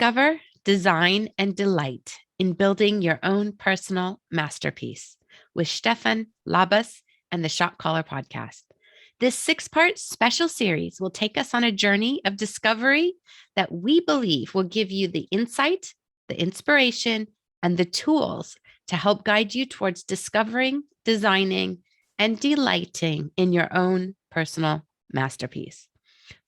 Discover, design, and delight in building your own personal masterpiece with Stefan Labas and the Shot Caller podcast. This 6-part special series will take us on a journey of discovery that we believe will give you the insight, the inspiration, and the tools to help guide you towards discovering, designing, and delighting in your own personal masterpiece.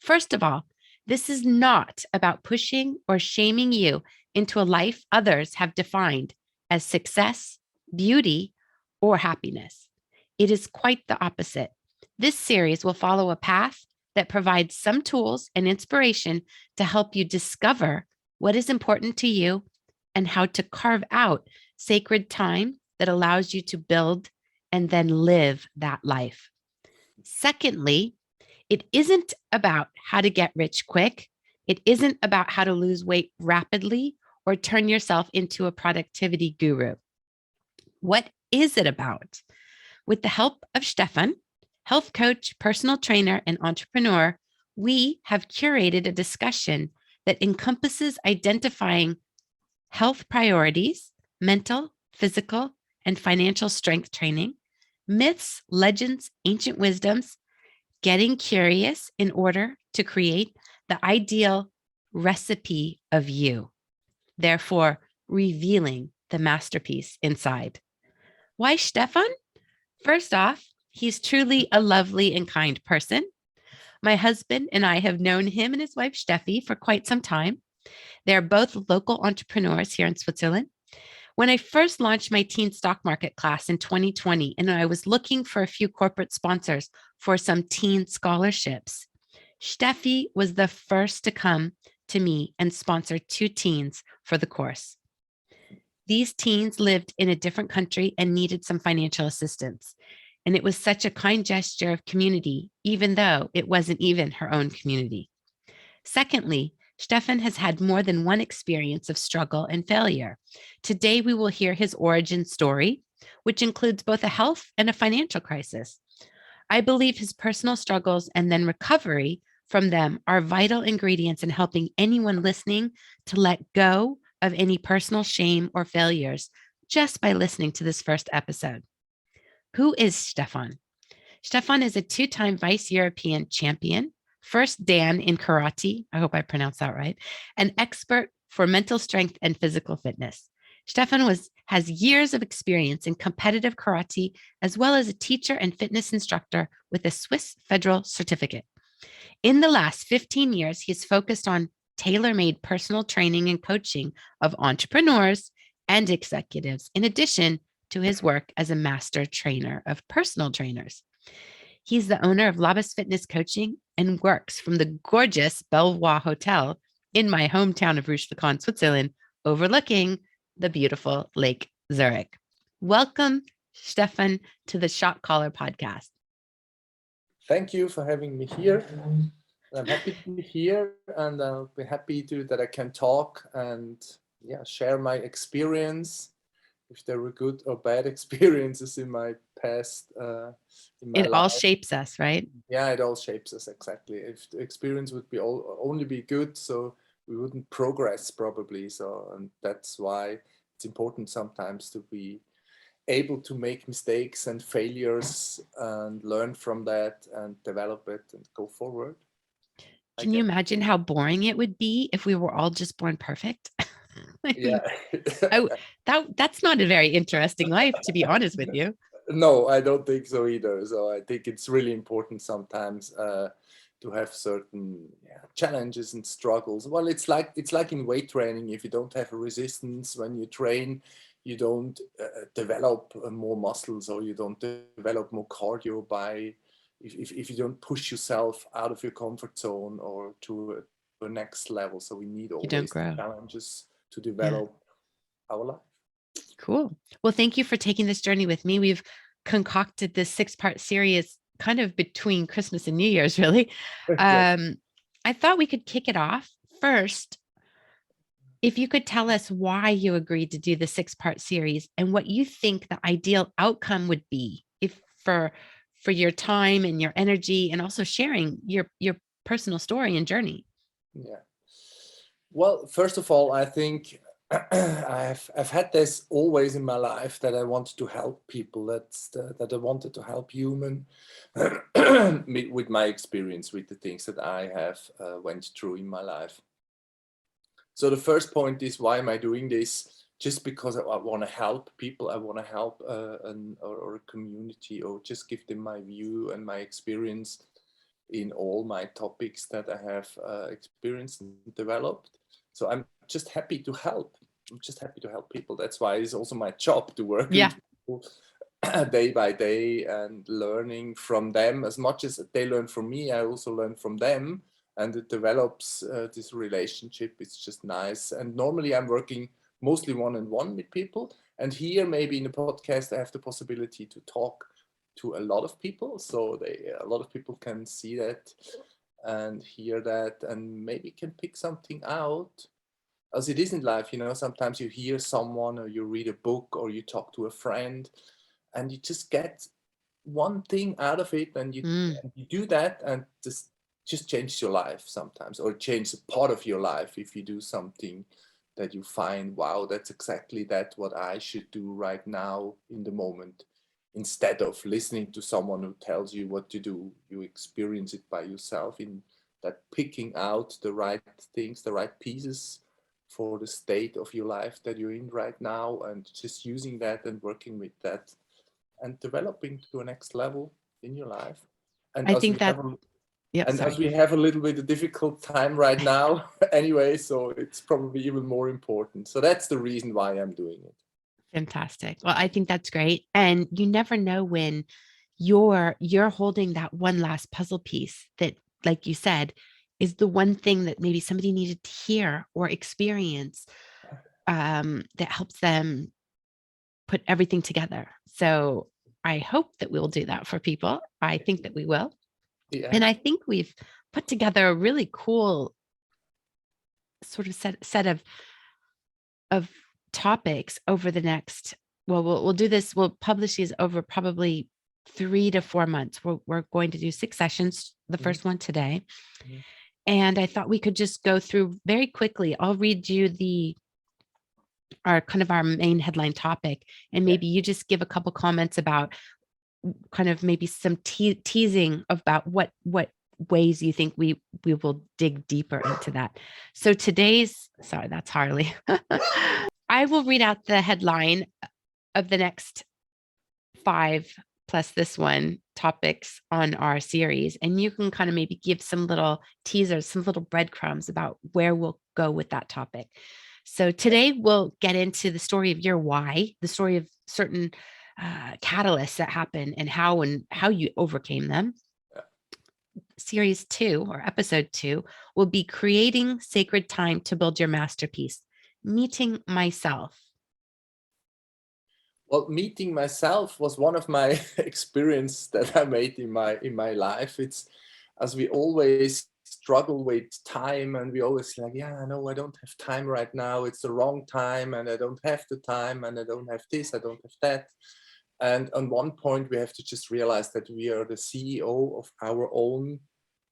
First of all, this is not about pushing or shaming you into a life others have defined as success, beauty, or happiness. It is quite the opposite. This series will follow a path that provides some tools and inspiration to help you discover what is important to you and how to carve out sacred time that allows you to build and then live that life. Secondly, it isn't about how to get rich quick. It isn't about how to lose weight rapidly or turn yourself into a productivity guru. What is it about? With the help of Stefan, health coach, personal trainer, and entrepreneur, we have curated a discussion that encompasses identifying health priorities, mental, physical, and financial strength training, myths, legends, ancient wisdoms, getting curious in order to create the ideal recipe of you, therefore revealing the masterpiece inside. Why Stefan? First off, he's truly a lovely and kind person. My husband and I have known him and his wife Steffi for quite some time. They're both local entrepreneurs here in Switzerland. When I first launched my teen stock market class in 2020, and I was looking for a few corporate sponsors for some teen scholarships, Steffi was the first to come to me and sponsor 2 teens for the course. These teens lived in a different country and needed some financial assistance. And it was such a kind gesture of community, even though it wasn't even her own community. Secondly, Stefan has had more than one experience of struggle and failure. Today, we will hear his origin story, which includes both a health and a financial crisis. I believe his personal struggles and then recovery from them are vital ingredients in helping anyone listening to let go of any personal shame or failures just by listening to this first episode. Who is Stefan? Stefan is a 2-time Vice European champion, first Dan in karate, I hope I pronounced that right, an expert for mental strength and physical fitness. Stefan has years of experience in competitive karate, as well as a teacher and fitness instructor with a Swiss federal certificate. In the last 15 years, he's focused on tailor-made personal training and coaching of entrepreneurs and executives, in addition to his work as a master trainer of personal trainers. He's the owner of Labas Fitness Coaching and works from the gorgeous Belvoir Hotel in my hometown of Rouge-le-Con, Switzerland, overlooking the beautiful Lake Zurich. Welcome, Stefan, to the Shot Caller podcast. Thank you for having me here. I'm happy to be here, and I'll be happy that I can talk and share my experience, if there were good or bad experiences in my past. It all shapes us, right? Yeah, it all shapes us, exactly. If the experience would be only be good, so we wouldn't progress probably. And that's why it's important sometimes to be able to make mistakes and failures and learn from that and develop it and go forward. Can you imagine how boring it would be if we were all just born perfect? Yeah. That's not a very interesting life, to be honest with you. No, I don't think so either. So I think it's really important sometimes to have certain challenges and struggles. Well, it's like in weight training. If you don't have a resistance when you train, you don't develop more muscles, or you don't develop more cardio if you don't push yourself out of your comfort zone or to a next level. So we need always challenges to develop our life. Cool. Well, thank you for taking this journey with me. We've concocted this 6-part series kind of between Christmas and New Year's, really. I thought we could kick it off first. If you could tell us why you agreed to do the 6-part series and what you think the ideal outcome would be if for your time and your energy, and also sharing your personal story and journey. Well, first of all, I think I've had this always in my life that I wanted to help people. That I wanted to help human with my experience, with the things that I have went through in my life. So the first point is, why am I doing this? Just because I want to help people. I want to help or a community, or just give them my view and my experience in all my topics that I have experienced and developed. So I'm just happy to help. I'm just happy to help people. That's why it's also my job to work Yeah. with people day by day and learning from them. As much as they learn from me, I also learn from them, and it develops this relationship. It's just nice. And normally I'm working mostly one-on-one with people. And here, maybe in the podcast, I have the possibility to talk to a lot of people. So a lot of people can see that and hear that, and maybe can pick something out. As it is in life, sometimes you hear someone, or you read a book, or you talk to a friend, and you just get one thing out of it, and you do that, and just changes your life sometimes, or change a part of your life if you do something that you find, wow, that's exactly what I should do right now in the moment. Instead of listening to someone who tells you what to do, you experience it by yourself, in that picking out the right things, the right pieces for the state of your life that you're in right now, and just using that and working with that and developing to a next level in your life. And I as think we that, have a, yep, and as sorry. we have a little bit of difficult time right now anyway, so it's probably even more important. So that's the reason why I'm doing it. Fantastic. Well, I think that's great. And you never know when you're holding that one last puzzle piece that, like you said, is the one thing that maybe somebody needed to hear or experience, that helps them put everything together. So I hope that we'll do that for people. I think that we will. Yeah. And I think we've put together a really cool sort of set of topics over the next, well, we'll do this, we'll publish these over probably 3 to 4 months. We're going to do 6 sessions, the first one today. Mhm. And I thought we could just go through very quickly. I'll read you our main headline topic, and maybe you just give a couple comments about kind of maybe some teasing about what ways you think we will dig deeper into that. So sorry, that's Harley. I will read out the headline of the next 5 plus this one topics on our series, and you can kind of maybe give some little teasers, some little breadcrumbs about where we'll go with that topic. So today we'll get into the story of your why, the story of certain catalysts that happen, and how you overcame them. Series 2, or episode 2, will be creating sacred time to build your masterpiece, meeting myself. Well, meeting myself was one of my experience that I made in my life. It's, as we always struggle with time, and we always like, yeah, no, I don't have time right now. It's the wrong time, and I don't have the time, and I don't have this, I don't have that. And on one point, we have to just realize that we are the CEO of our own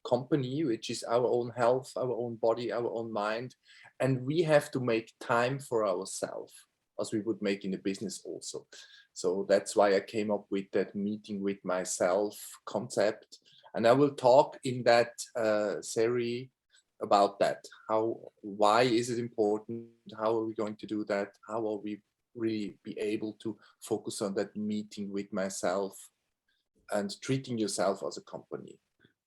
company, which is our own health, our own body, our own mind. And we have to make time for ourselves, as we would make in a business also. So that's why I came up with that meeting with myself concept. And I will talk in that series about that. Why is it important? How are we going to do that? How are we really be able to focus on that meeting with myself and treating yourself as a company?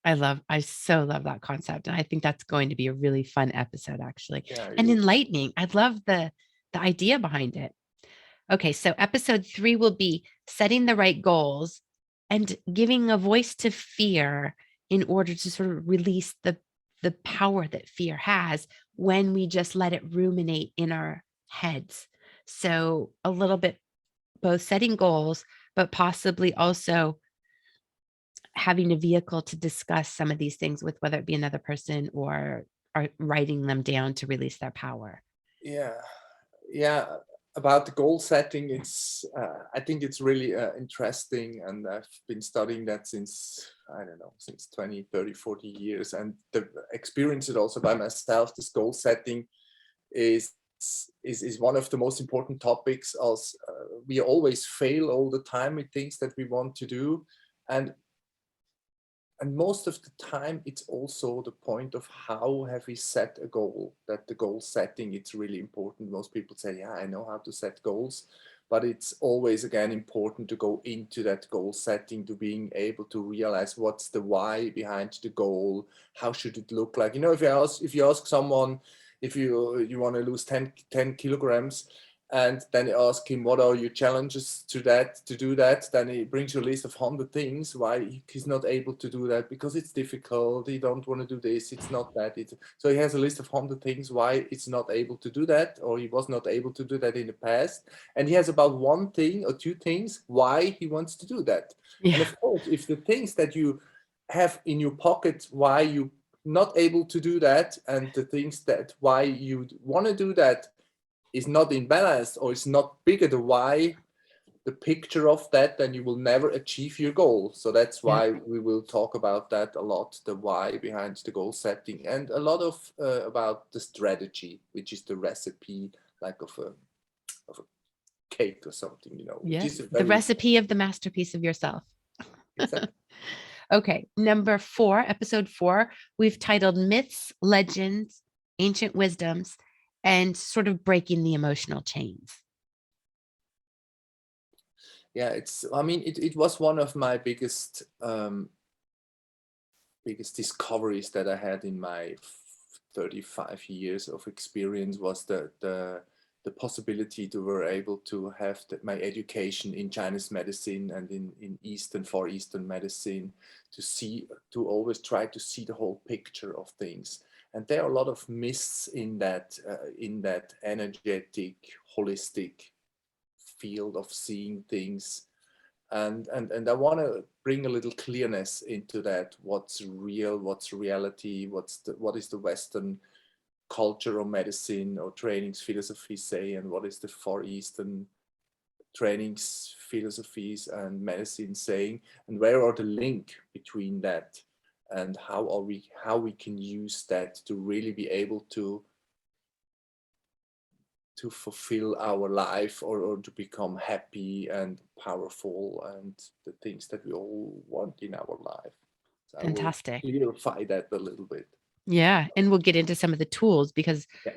I so love that concept. And I think that's going to be a really fun episode, actually, Yeah, and it is. enlightening. I love the idea behind it. Okay, so episode 3 will be setting the right goals and giving a voice to fear in order to sort of release the power that fear has when we just let it ruminate in our heads. So a little bit both setting goals, but possibly also having a vehicle to discuss some of these things with, whether it be another person or writing them down to release their power. Yeah. About the goal setting, I think it's really interesting, and I've been studying that since, I don't know, since 20, 30, 40 years, and experience it also by myself, this goal setting. is is one of the most important topics, as we always fail all the time with things that we want to do. And and most of the time it's also the point of how have we set a goal. That the goal setting, it's really important. Most people say, yeah, I know how to set goals, but it's always again important to go into that goal setting, to being able to realize what's the why behind the goal. How should it look like? If you ask someone, if you want to lose 10 kilograms, and then you ask him what are your challenges to do that, then he brings you a list of 100 things why he's not able to do that, because it's difficult, he don't want to do this, it's not that, so he has a list of 100 things why it's not able to do that, or he was not able to do that in the past, and he has about one thing or two things why he wants to do that. And Yeah. of course, if the things that you have in your pocket why you not able to do that, and the things that why you want to do that is not in balance, or is not bigger the why, the picture of that, then you will never achieve your goal. So that's Yeah. why we will talk about that a lot, the why behind the goal setting, and a lot of about the strategy, which is the recipe, like of a cake or something, which Yeah. is a The very recipe of the masterpiece of yourself. exact. Okay. Number 4, episode 4, we've titled Myths, Legends, Ancient Wisdoms, and sort of breaking the emotional chains. Yeah, it was one of my biggest discoveries that I had in my 35 years of experience, was the possibility to were able to have my education in Chinese medicine and in Eastern, Far Eastern medicine, to always try to see the whole picture of things. And there are a lot of myths in that energetic, holistic field of seeing things. And I want to bring a little clearness into that. What's real, what's reality, what is the Western culture or medicine or trainings philosophy say, and what is the Far Eastern trainings philosophies and medicine saying, and where are the link between that, and how we can use that to really be able to fulfill our life, or to become happy and powerful, and the things that we all want in our life. So I will Fantastic. clarify that a little bit. Yeah. And we'll get into some of the tools, because Yeah.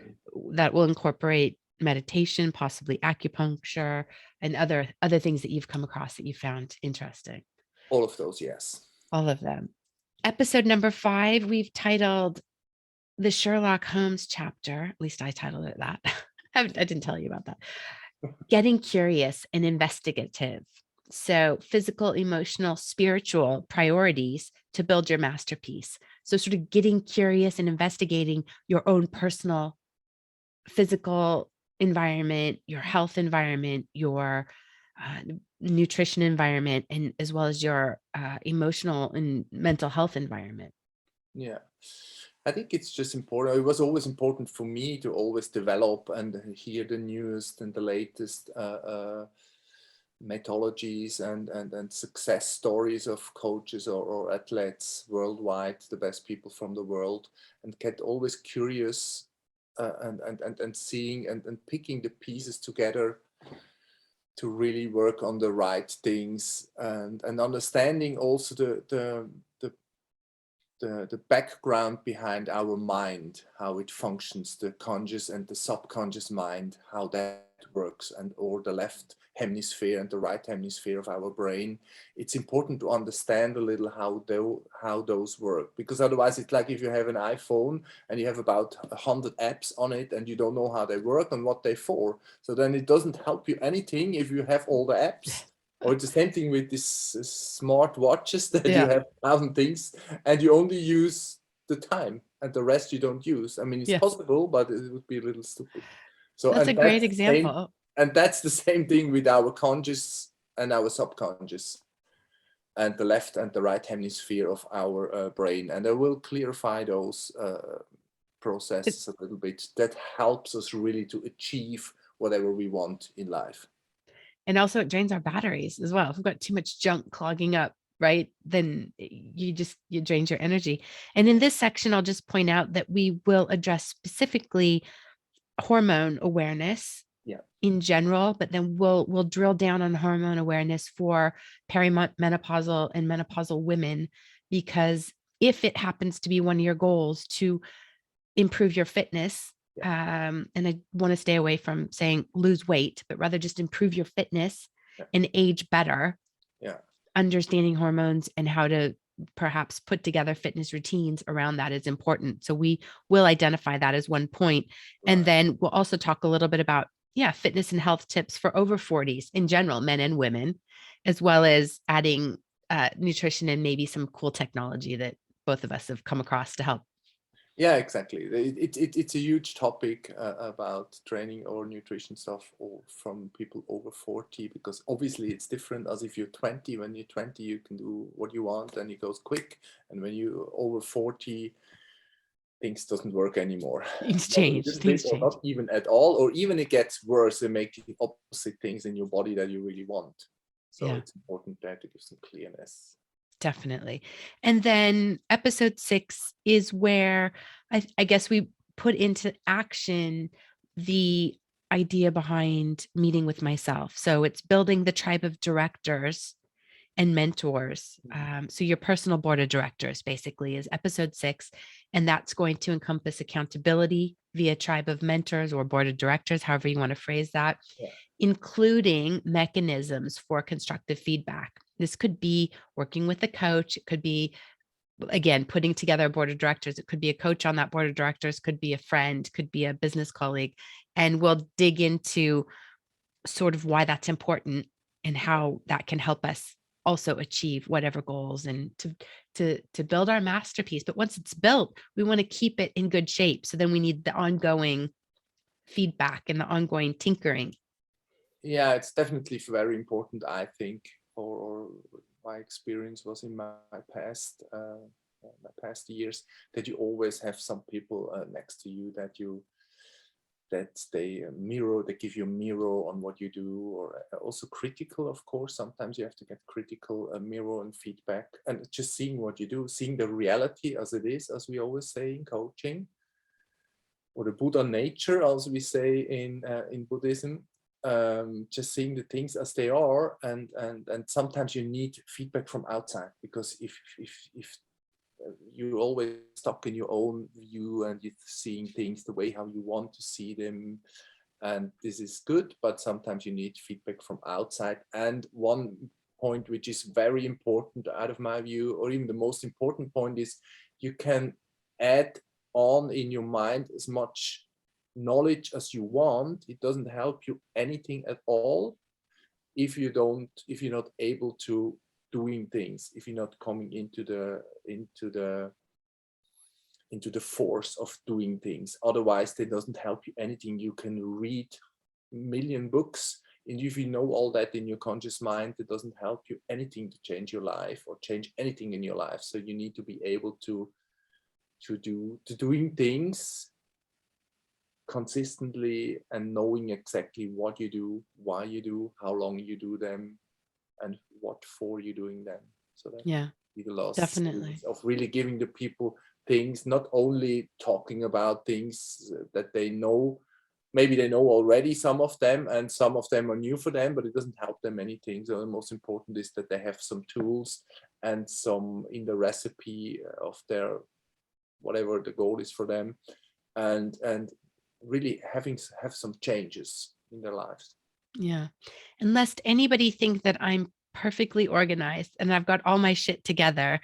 that will incorporate meditation, possibly acupuncture, and other things that you've come across that you found interesting. All of those, yes. All of them. Episode number 5, we've titled the Sherlock Holmes chapter. At least I titled it that. I didn't tell you about that. Getting curious and investigative. So, physical, emotional, spiritual priorities to build your masterpiece. So, sort of getting curious and investigating your own personal physical environment, your health environment, your nutrition environment, and as well as your emotional and mental health environment. Yeah. I think it's just important. It was always important for me to always develop and hear the newest and the latest methodologies and success stories of coaches or athletes worldwide, the best people from the world, and get always curious, and seeing and picking the pieces together to really work on the right things, and understanding also the background behind our mind, how it functions, the conscious and the subconscious mind, how that works, and or the left hemisphere and the right hemisphere of our brain. It's important to understand a little how those work, because otherwise it's like if you have an iPhone and you have about 100 apps on it and you don't know how they work and what they're for. So then it doesn't help you anything if you have all the apps. Or it's the same thing with these smart watches that you Yeah. have 1,000 things and you only use the time and the rest you don't use. I mean, it's Yeah. possible, but it would be a little stupid. So, That's a great example. and that's the same thing with our conscious and our subconscious, and the left and the right hemisphere of our brain. And I will clarify those processes a little bit. That helps us really to achieve whatever we want in life. And also it drains our batteries as well. If we've got too much junk clogging up, right, then you drains your energy. And in this section, I'll just point out that we will address specifically hormone awareness Yeah. in general, but then we'll drill down on hormone awareness for perimenopausal and menopausal women, because if it happens to be one of your goals to improve your fitness, Yeah. and I want to stay away from saying lose weight, but rather just improve your fitness Yeah. and age better, Yeah. understanding hormones and how to perhaps put together fitness routines around that is important. So we will identify that as one point. And Right. then we'll also talk a little bit about, fitness and health tips for over 40s in general, men and women, as well as adding nutrition and maybe some cool technology that both of us have come across to help. Yeah, exactly. It's a huge topic about training or nutrition stuff or from people over 40, because obviously it's different as if you're 20. When you're 20, you can do what you want and it goes quick. And when you're over 40, things doesn't work anymore. Things Not a change. little Things bit or change. not even at all, or even it gets worse and making opposite things in your body that you really want. So Yeah. it's important there to give some clearness. Definitely. And then episode 6 is where I guess we put into action the idea behind meeting with myself. So it's building the tribe of directors and mentors. So your personal board of directors basically is episode 6. And that's going to encompass accountability via tribe of mentors or board of directors, however you want to phrase that, Yeah. including mechanisms for constructive feedback. This could be working with a coach. It could be, again, putting together a board of directors. It could be a coach on that board of directors, could be a friend, could be a business colleague. And we'll dig into sort of why that's important and how that can help us also achieve whatever goals and to build our masterpiece. But once it's built, we want to keep it in good shape. So then we need the ongoing feedback and the ongoing tinkering. Yeah, it's definitely very important, I think, or my experience was in my past years, that you always have some people next to you that they mirror, they give you a mirror on what you do, or also critical, of course. Sometimes you have to get critical mirror and feedback, and just seeing what you do, seeing the reality as it is, as we always say in coaching, or the Buddha nature, as we say in Buddhism. Just seeing the things as they are, and sometimes you need feedback from outside, because if you're always stuck in your own view and you're seeing things the way how you want to see them, and this is good, but sometimes you need feedback from outside. And one point which is very important out of my view, or even the most important point, is you can add on in your mind as much knowledge as you want. It doesn't help you anything at all if you're not able to doing things, if you're not coming into the force of doing things. Otherwise, it doesn't help you anything. You can read a million books, and if you know all that in your conscious mind, it doesn't help you anything to change your life or change anything in your life. So you need to be able to doing things consistently and knowing exactly what you do, why you do, how long you do them, and what for you're doing them. So that be the last Definitely. of really giving the people things, not only talking about things that they know. Maybe they know already some of them, and some of them are new for them, but it doesn't help them anything. So the most important is that they have some tools and some in the recipe of their whatever the goal is for them, and really have some changes in their lives. Yeah. And lest anybody think that I'm perfectly organized and I've got all my shit together,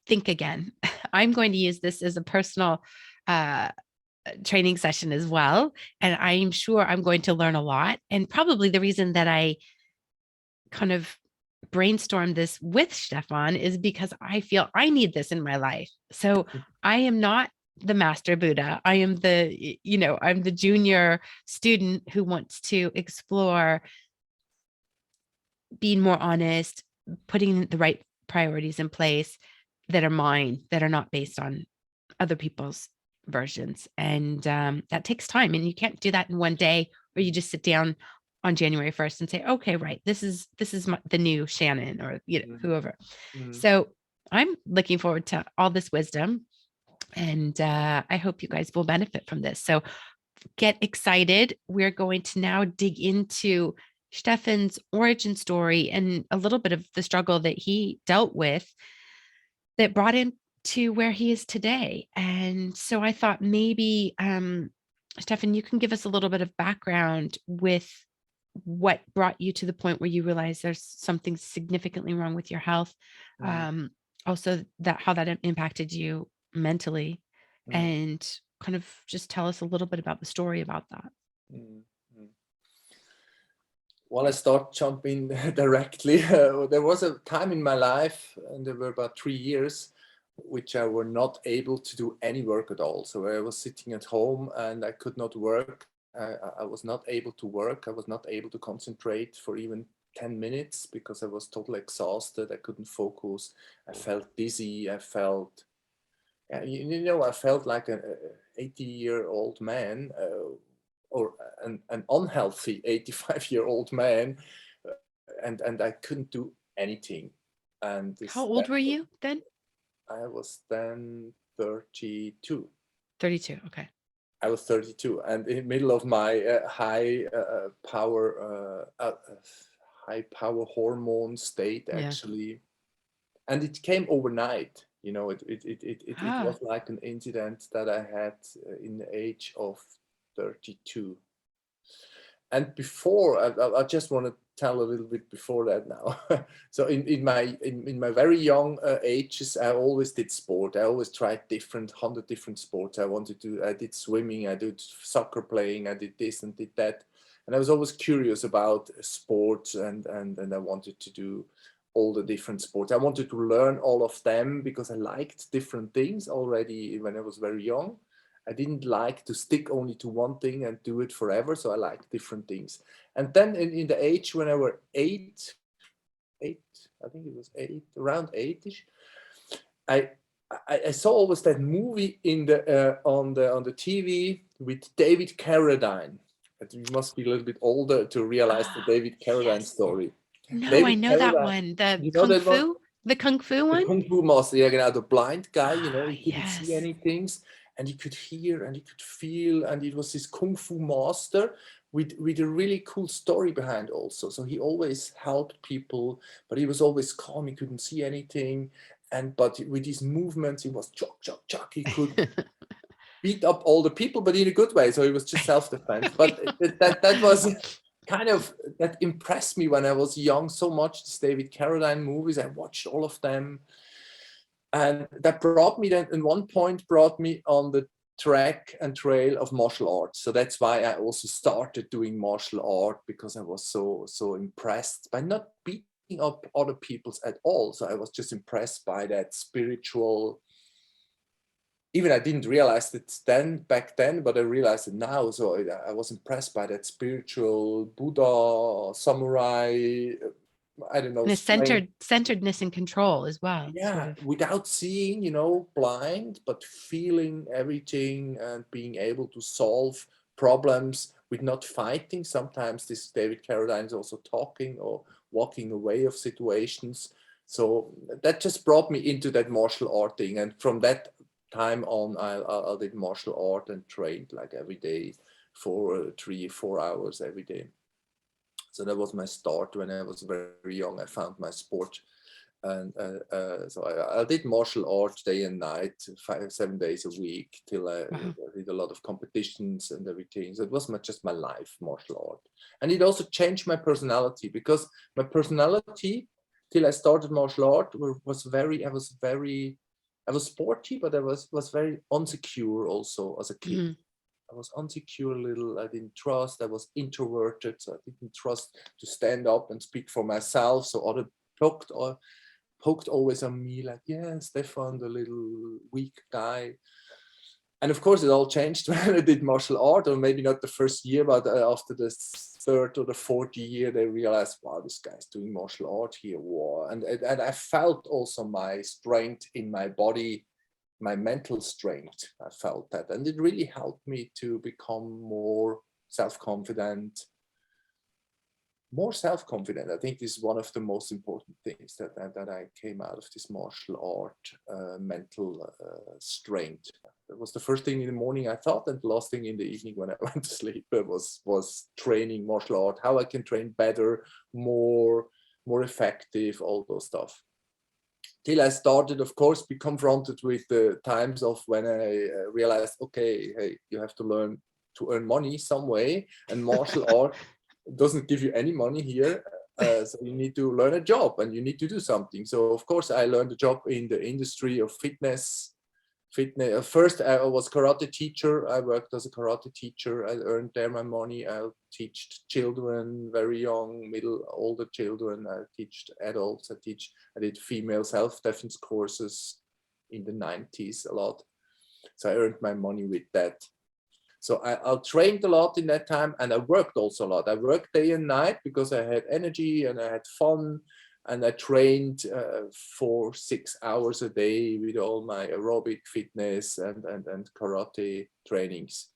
think again. I'm going to use this as a personal training session as well. And I'm sure I'm going to learn a lot. And probably the reason that I kind of brainstormed this with Stefan is because I feel I need this in my life. So I am not the master Buddha. I am I'm the junior student who wants to explore being more honest, putting the right priorities in place that are mine, that are not based on other people's versions. And that takes time. And you can't do that in one day, or you just sit down on January 1st and say, okay, right, this is the new Shannon, or whoever. Mm-hmm. So I'm looking forward to all this wisdom. And I hope you guys will benefit from this. So get excited. We're going to now dig into Stefan's origin story and a little bit of the struggle that he dealt with that brought him to where he is today. And so I thought maybe, Stefan, you can give us a little bit of background with what brought you to the point where you realize there's something significantly wrong with your health. Mm, Also, that how that impacted you mentally, mm, and kind of just tell us a little bit about the story about that. mm, mm. Well, I start jumping directly. There was a time in my life, and there were about 3 years, which I were not able to do any work at all. So I was sitting at home and I could not work. I was not able to work. I was not able to concentrate for even 10 minutes because I was totally exhausted. I couldn't focus. I felt dizzy. I felt, yeah, I felt like an 80-year-old man, or an unhealthy 85-year-old man, and I couldn't do anything. And How this, old that, were you then? I was then 32. 32. Okay. I was 32, and in the middle of my high power hormone state, Yeah. actually. And it came overnight. It Ah, was like an incident that I had in the age of 32. And before, I just want to tell a little bit before that now. So in my very young ages, I always did sport. I always tried 100 different sports. I did swimming, I did soccer playing, I did this and did that. And I was always curious about sports, and I wanted to do all the different sports. I wanted to learn all of them because I liked different things already when I was very young. I didn't like to stick only to one thing and do it forever. So I liked different things. And then in the age when I were eight, I think it was eight, around eight-ish, I, I saw always that movie in the on the TV with David Carradine. And you must be a little bit older to realize the ah, David Carradine yes. story. No, I David know that Carradine, one. The you know kung that one? fu, the kung fu The one. Kung Fu Master, yeah, the blind guy, Ah, he couldn't see yes. any things, and he could hear and he could feel, and it was this Kung Fu Master with a really cool story behind also. So he always helped people, but he was always calm. He couldn't see anything, but with his movements, he was chuck chuck chuck. He could beat up all the people, but in a good way. So it was just self-defense. But that was kind of, that impressed me when I was young so much. These David Carradine movies, I watched all of them, and that brought me then, at one point, brought me on the track and trail of martial arts. So that's why I also started doing martial art, because I was so impressed by not beating up other people's at all. So I was just impressed by that spiritual. Even I didn't realize it back then, but I realized it now. So I was impressed by that spiritual Buddha, samurai, I don't know, And a strength. centeredness and control as well, sort Yeah, of. without seeing, blind, but feeling everything and being able to solve problems with not fighting. Sometimes this David Carradine is also talking or walking away of situations. So that just brought me into that martial art thing. And from that time on, I did martial art and trained like every day for 3 4 hours every day. So that was my start. When I was very young, I found my sport, and so I did martial arts day and night, 5 7 days a week, till I Wow. did a lot of competitions and everything. So it was just my life, martial art. And it also changed my personality, because my personality till I started martial art was I was sporty, but I was very insecure also as a kid. Mhm. I was insecure a little. I didn't trust. I was introverted, so I didn't trust to stand up and speak for myself. So other poked always on me, like, yeah, Stefan, the little weak guy. And of course, it all changed when I did martial art, or maybe not the first year, but after the third or the fourth year, they realized, wow, this guy's doing martial art here. Wow. And I felt also my strength in my body, my mental strength. I felt that. And it really helped me to become more self-confident, I think this is one of the most important things that I came out of this martial art, mental strength. was the first thing in the morning I thought, and the last thing in the evening when I went to sleep was training martial art, how I can train better, more effective, all those stuff. Till I started, of course, be confronted with the times of when I realized, okay, hey, you have to learn to earn money some way, and martial art doesn't give you any money here. So you need to learn a job and you need to do something. So of course I learned a job in the industry of fitness. First I was karate teacher. I worked as a karate teacher. I earned there my money. I teach children, very young, middle, older children. I teach adults. I did female self-defense courses in the 90s a lot. So I earned my money with that. So I trained a lot in that time, and I worked also a lot. I worked day and night because I had energy and I had fun, and I trained 4-6 hours a day with all my aerobic fitness and karate trainings.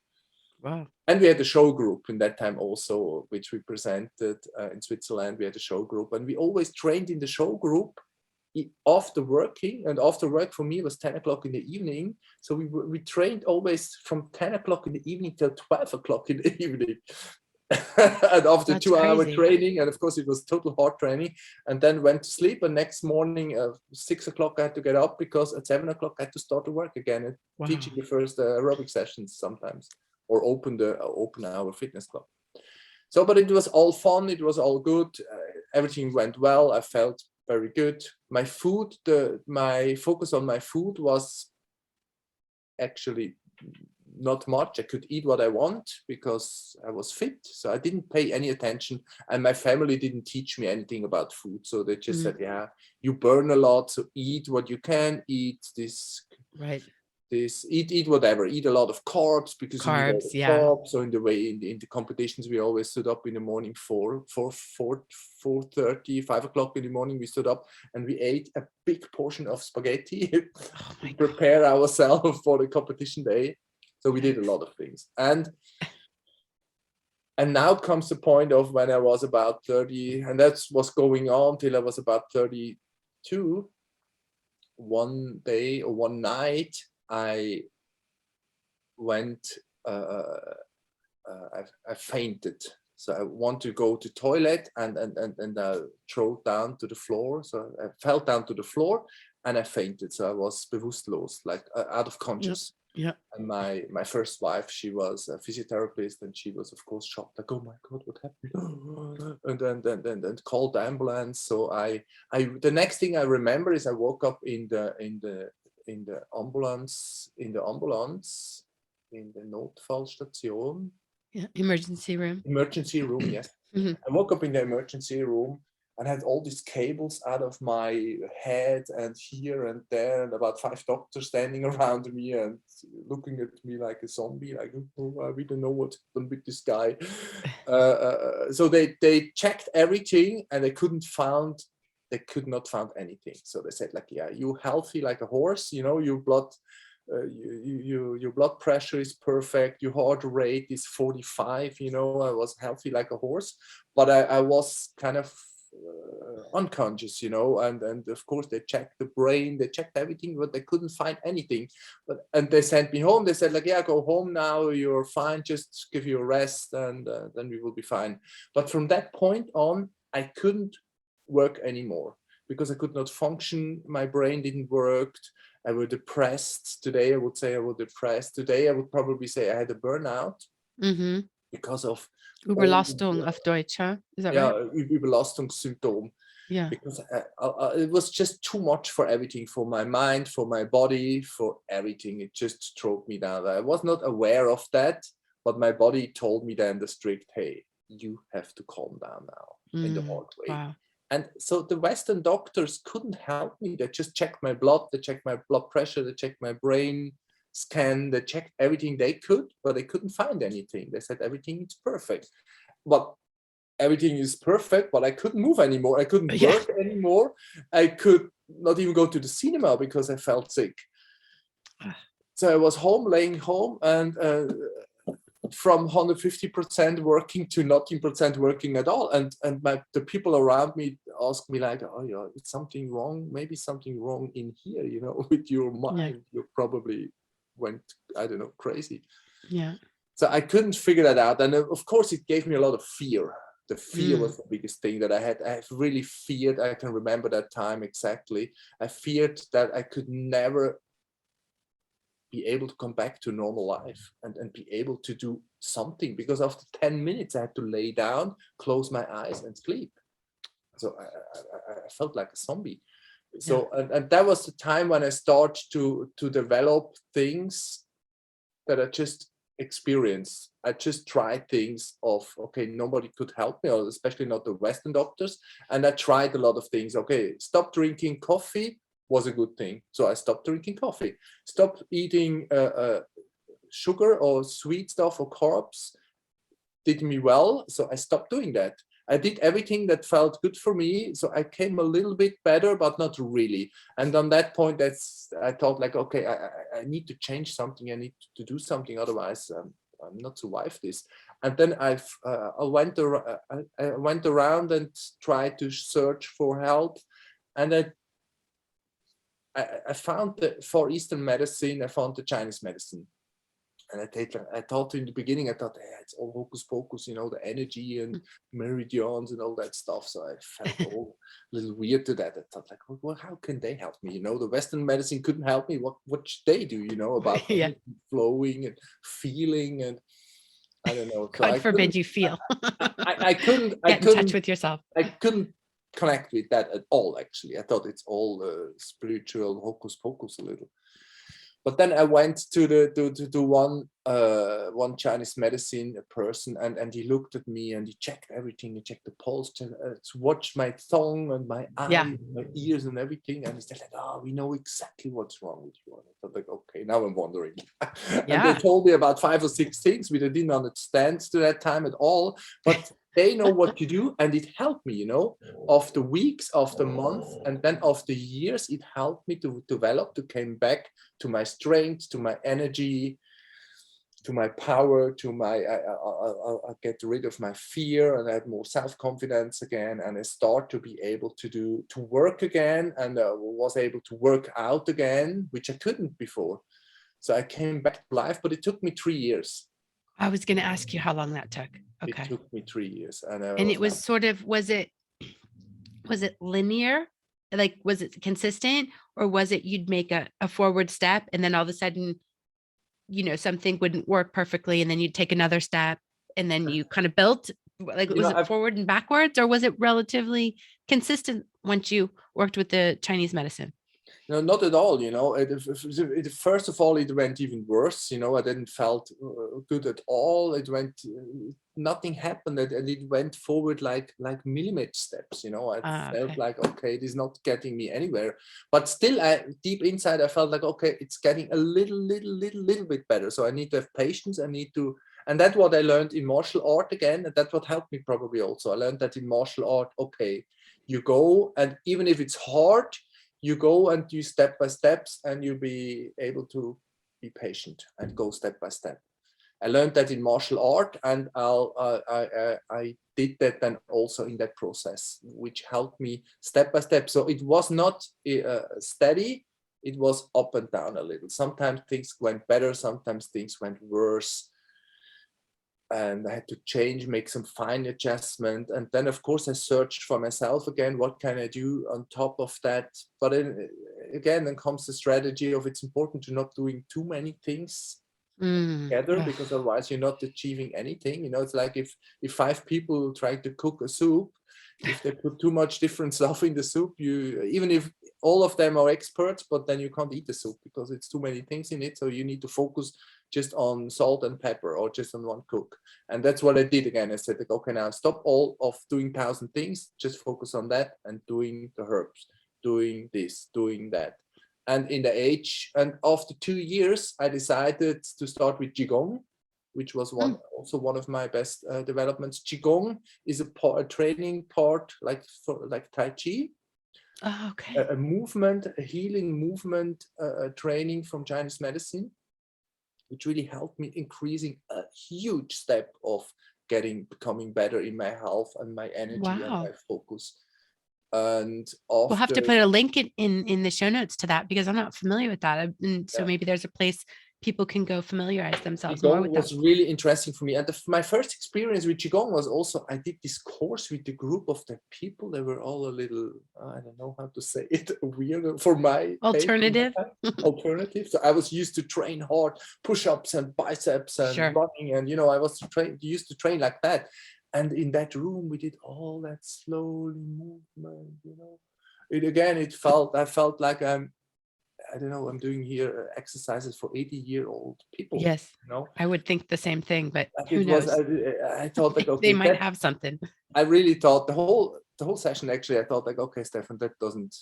Wow. And we had a show group in that time also, which we presented in Switzerland. We had a show group, and we always trained in the show group after working, and after work for me was 10 o'clock in the evening. So we trained always from 10 o'clock in the evening till 12 o'clock in the evening. And after That's 2-hour crazy. training, and of course it was total hard training, and then went to sleep. And next morning, 6 o'clock, I had to get up because at 7 o'clock I had to start to work again and Wow. teaching the first aerobic sessions sometimes, or open our fitness club. So, but it was all fun. It was all good. Everything went well. I felt very good. My food, my focus on my food was actually not much. I could eat what I want because I was fit. So I didn't pay any attention. And my family didn't teach me anything about food. So they just said, yeah, you burn a lot. So eat what you can eat. Eat whatever, eat a lot of carbs because you need a lot of carbs. So in the competitions, we always stood up in the morning 4:30, 5 o'clock in the morning. We stood up and we ate a big portion of spaghetti to prepare ourselves for the competition day. So we did a lot of things. And now comes the point of when I was about 30, and that's what's going on till I was about 32. One day or one night, I went, I fainted. So I want to go to toilet and I threw down to the floor. So I fell down to the floor and I fainted. So I was bewusstlos, like out of conscious. Yeah. And my first wife, she was a physiotherapist, and she was of course shocked, like, oh my God, what happened? And then called the ambulance. So I the next thing I remember is I woke up in the ambulance, in the Notfallstation. Yeah. Emergency room, yes. I woke up in the emergency room and had all these cables out of my head and here and there, and about 5 doctors standing around me and looking at me like a zombie, like, oh, we don't know what's happened with this guy. So they checked everything and they could not find anything. So they said, like, yeah, you're healthy like a horse, your blood your blood pressure is perfect, your heart rate is 45, I was healthy like a horse, but I was kind of unconscious, and of course they checked the brain, they checked everything, but they couldn't find anything. And they sent me home. They said, like, yeah, go home now, you're fine, just give you a rest, and then we will be fine. But from that point on, I couldn't work anymore because I could not function. My brain didn't work. I was depressed. Today I would say I was depressed. Today I would probably say I had a burnout because of Überlastung auf Deutsch, huh? Is that right? Überlastungssymptom. Yeah. Because it was just too much for everything, for my mind, for my body, for everything. It just drove me down. I was not aware of that, but my body told me then the strict, hey, you have to calm down now in the hard way. Wow. And so the Western doctors couldn't help me. They just checked my blood, they checked my blood pressure, they checked my brain scan, they checked everything they could, but they couldn't find anything. They said everything is perfect. But everything is perfect, but I couldn't move anymore. I couldn't work anymore. I could not even go to the cinema because I felt sick. So I was laying home, and from 150% working to nothing% working at all. And the people around me asked me, like, oh yeah, it's something wrong, maybe something wrong in here, with your mind. You're probably went, I don't know, crazy. Yeah. So I couldn't figure that out. And of course, it gave me a lot of fear. The fear was the biggest thing that I had. I have really feared. I can remember that time exactly. I feared that I could never be able to come back to normal life and be able to do something, because after 10 minutes, I had to lay down, close my eyes and sleep. So I felt like a zombie. So, and that was the time when I started to develop things that I just experienced. I just tried things of, okay, nobody could help me, or especially not the Western doctors. And I tried a lot of things. Okay, stop drinking coffee was a good thing. So I stopped drinking coffee. Stop eating sugar or sweet stuff or carbs did me well. So I stopped doing that. I did everything that felt good for me. So I came a little bit better, but not really. And on that point, I thought like, okay, I need to change something. I need to do something. Otherwise, I'm not survive this. And then I went around and tried to search for help. And I found the Far Eastern medicine. I found the Chinese medicine. And I thought in the beginning, hey, it's all hocus pocus, you know, the energy and meridians and all that stuff. So I felt all a little weird to that. I thought like, well, how can they help me? You know, the Western medicine couldn't help me. What should they do, you know, about flowing and feeling and I don't know. So God forbid you feel. I couldn't Get in touch with yourself. I couldn't connect with that at all, actually. I thought it's all spiritual hocus pocus a little. But then I went to one Chinese medicine person, and he looked at me and he checked everything. He checked the pulse, watched my tongue and my eyes, my ears, and everything. And he said, like, "Oh, we know exactly what's wrong with you." And I thought, like, okay, now I'm wondering. And they told me about 5 or 6 things which I didn't understand to that time at all, but they know what to do, and it helped me, you know, after weeks, after months, and then after years, it helped me to develop, to come back to my strength, to my energy, to my power, to my, I get rid of my fear, and I had more self-confidence again, and I start to be able to work again, and was able to work out again, which I couldn't before. So I came back to life, but it took me 3 years. I was going to ask you how long that took. Okay. It took me 3 years. And it was sort of, was it linear? Like, was it consistent, or was it you'd make a forward step and then all of a sudden, you know, something wouldn't work perfectly and then you'd take another step and then you kind of built, like, was it forward and backwards, or was it relatively consistent once you worked with the Chinese medicine? No, not at all. You know, first of all, it went even worse. You know, I didn't felt good at all. It went, nothing happened, and it went forward like millimeter steps. You know, I felt like, okay, it is not getting me anywhere. But still, deep inside, I felt like, okay, it's getting a little bit better. So I need to have patience. I need to, and that's what I learned in martial art again, and that's what helped me probably also. I learned that in martial art, okay, you go, and even if it's hard, you go and you step by steps, and you'll be able to be patient and go step by step. I learned that in martial art, and I did that then also in that process, which helped me step by step. So it was not steady, it was up and down a little. Sometimes things went better, sometimes things went worse. And I had to change, make some fine adjustment. And then, of course, I searched for myself again, what can I do on top of that? But again, then comes the strategy of it's important to not doing too many things together, because otherwise you're not achieving anything. You know, it's like if 5 people try to cook a soup, if they put too much different stuff in the soup, even if all of them are experts, but then you can't eat the soup because it's too many things in it. So you need to focus just on salt and pepper, or just on one cook. And that's what I did again. I said, like, okay, now stop all of doing 1,000 things, just focus on that and doing the herbs, doing this, doing that. And and after 2 years, I decided to start with Qigong, which was also one of my best developments. Qigong is a training part like Tai Chi. Oh, okay. A movement, a healing movement training from Chinese medicine, which really helped me increasing a huge step of becoming better in my health and my energy and my focus. And we'll have to put a link in the show notes to that, because I'm not familiar with that. And so maybe there's a place people can go familiarize themselves more Qigong with was that. really interesting for me. And my first experience with Qigong was also, I did this course with the group of the people. They were all a little, I don't know how to say it, weird for my taste. Alternative. Alternative. So I was used to train hard, push-ups and biceps and Sure. running. And, I was used to train like that. And in that room, we did all that slowly movement, I felt like I don't know, I'm doing here exercises for 80-year-old people. Yes. I would think the same thing, but who knows? I thought like, okay, they might have something. I really thought the whole session, actually, I thought like, okay, Stefan, that doesn't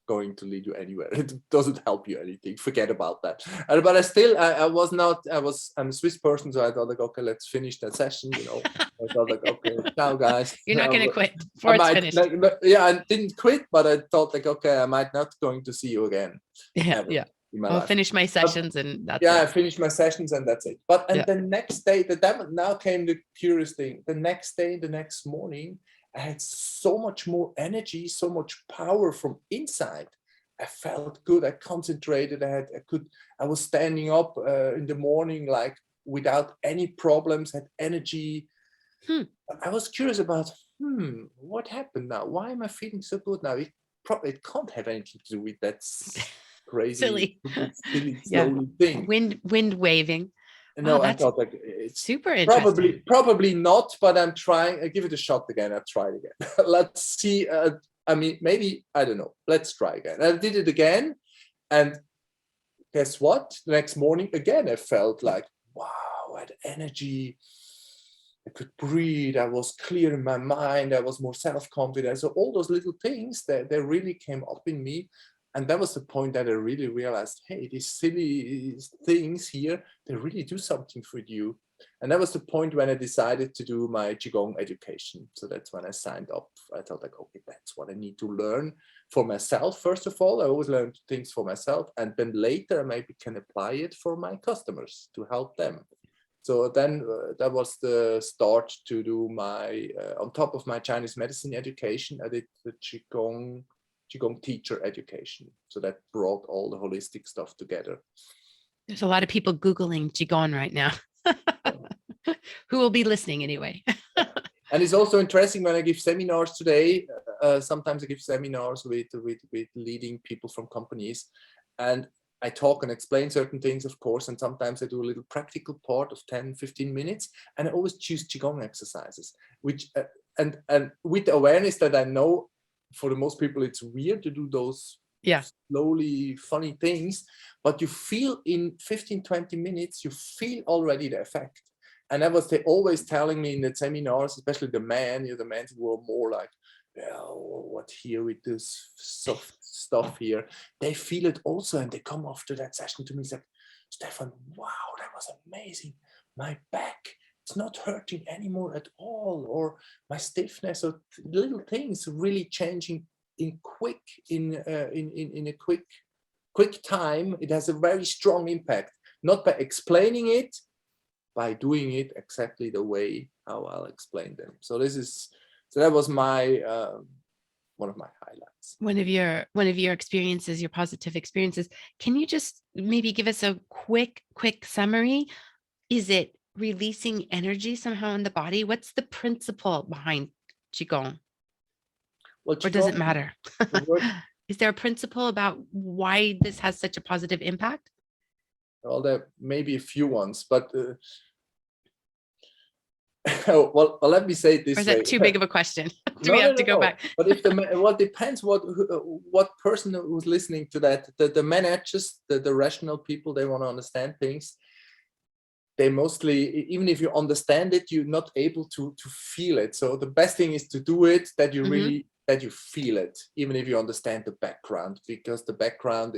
going to lead you anywhere. It doesn't help you anything. Forget about that. But I'm a Swiss person, so I thought like, okay, let's finish that session. I thought like, okay, ciao guys. You're not going to quit before it's finished. I didn't quit, but I thought like, okay, I might not going to see you again. Yeah. I'll finish my sessions and that's it. I finished my sessions and that's it. But the next day, now came the curious thing. The next day, the next morning, I had so much more energy, so much power from inside. I felt good. I concentrated. I was standing up in the morning like without any problems. Had energy. I was curious about what happened now. Why am I feeling so good now? It can't have anything to do with that crazy, silly thing. Wind waving. No, I thought like it's super interesting. Probably not, but I'm trying. I give it a shot again. I'll try it again. Let's see. Maybe, I don't know. Let's try again. I did it again. And guess what? The next morning, again, I felt like, wow, I had energy. I could breathe. I was clear in my mind. I was more self-confident. So all those little things that they really came up in me. And that was the point that I really realized, hey, these silly things here, they really do something for you. And that was the point when I decided to do my Qigong education. So that's when I signed up. I thought like, okay, that's what I need to learn for myself. First of all, I always learn things for myself. And then later I maybe can apply it for my customers to help them. So then that was the start to do my, on top of my Chinese medicine education, I did the Qigong teacher education. So that brought all the holistic stuff together. There's a lot of people Googling Qigong right now. Who will be listening anyway. And it's also interesting when I give seminars today. Sometimes I give seminars with leading people from companies. And I talk and explain certain things, of course. And sometimes I do a little practical part of 10, 15 minutes. And I always choose Qigong exercises, which, and with the awareness that I know, for the most people, it's weird to do those slowly funny things, but you feel in 15, 20 minutes, you feel already the effect. And that was always telling me in the seminars, especially the men who were more like, what here with this soft stuff here, they feel it also. And they come after that session to me, like, Stefan, wow, that was amazing. My back, it's not hurting anymore at all, or my stiffness, or little things really changing in a quick time. It has a very strong impact, not by explaining it, by doing it exactly the way how I'll explain them. So that was my one of my highlights. One of your experiences, your positive experiences. Can you just maybe give us a quick summary? Is it releasing energy somehow in the body? What's the principle behind Qigong? Well, Qigong, or does it matter? Is there a principle about why this has such a positive impact? Well, there may be a few ones, but well, let me say it this way. Or is that too big of a question? Do we have to go back? But if well, depends what person who's listening to that. The managers, the rational people, they want to understand things. They mostly, even if you understand it, you're not able to feel it. So the best thing is to do it, that you really, that you feel it, even if you understand the background, because the background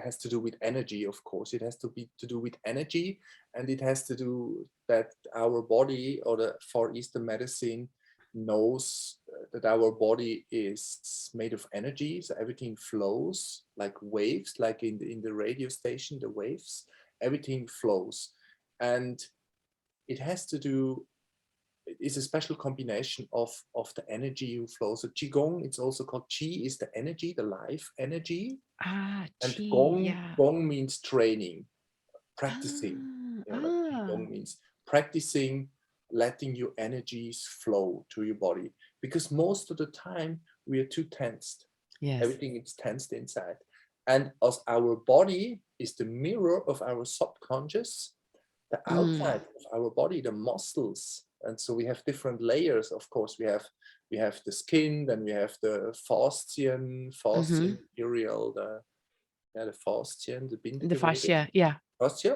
has to do with energy, of course. It has to do with energy, and it has to do that our body, or the Far Eastern medicine, knows that our body is made of energy. So everything flows like waves, like in the radio station, the waves, everything flows. And it has to do, it's a special combination of the energy who flows. So Qigong, it's also called Qi, is the energy, the life energy. And Qi, Gong, Gong means training. practicing. You know, like Ah. Qigong means practicing letting your energies flow to your body, because most of the time we are too tensed. Yes. Everything is tensed inside. And as our body is the mirror of our subconscious, the outside of our body, the muscles, and so we have different layers. Of course, we have the skin, then we have the fascian material, the fascian, the The Bindegewebe, fascia. Yeah. fascia,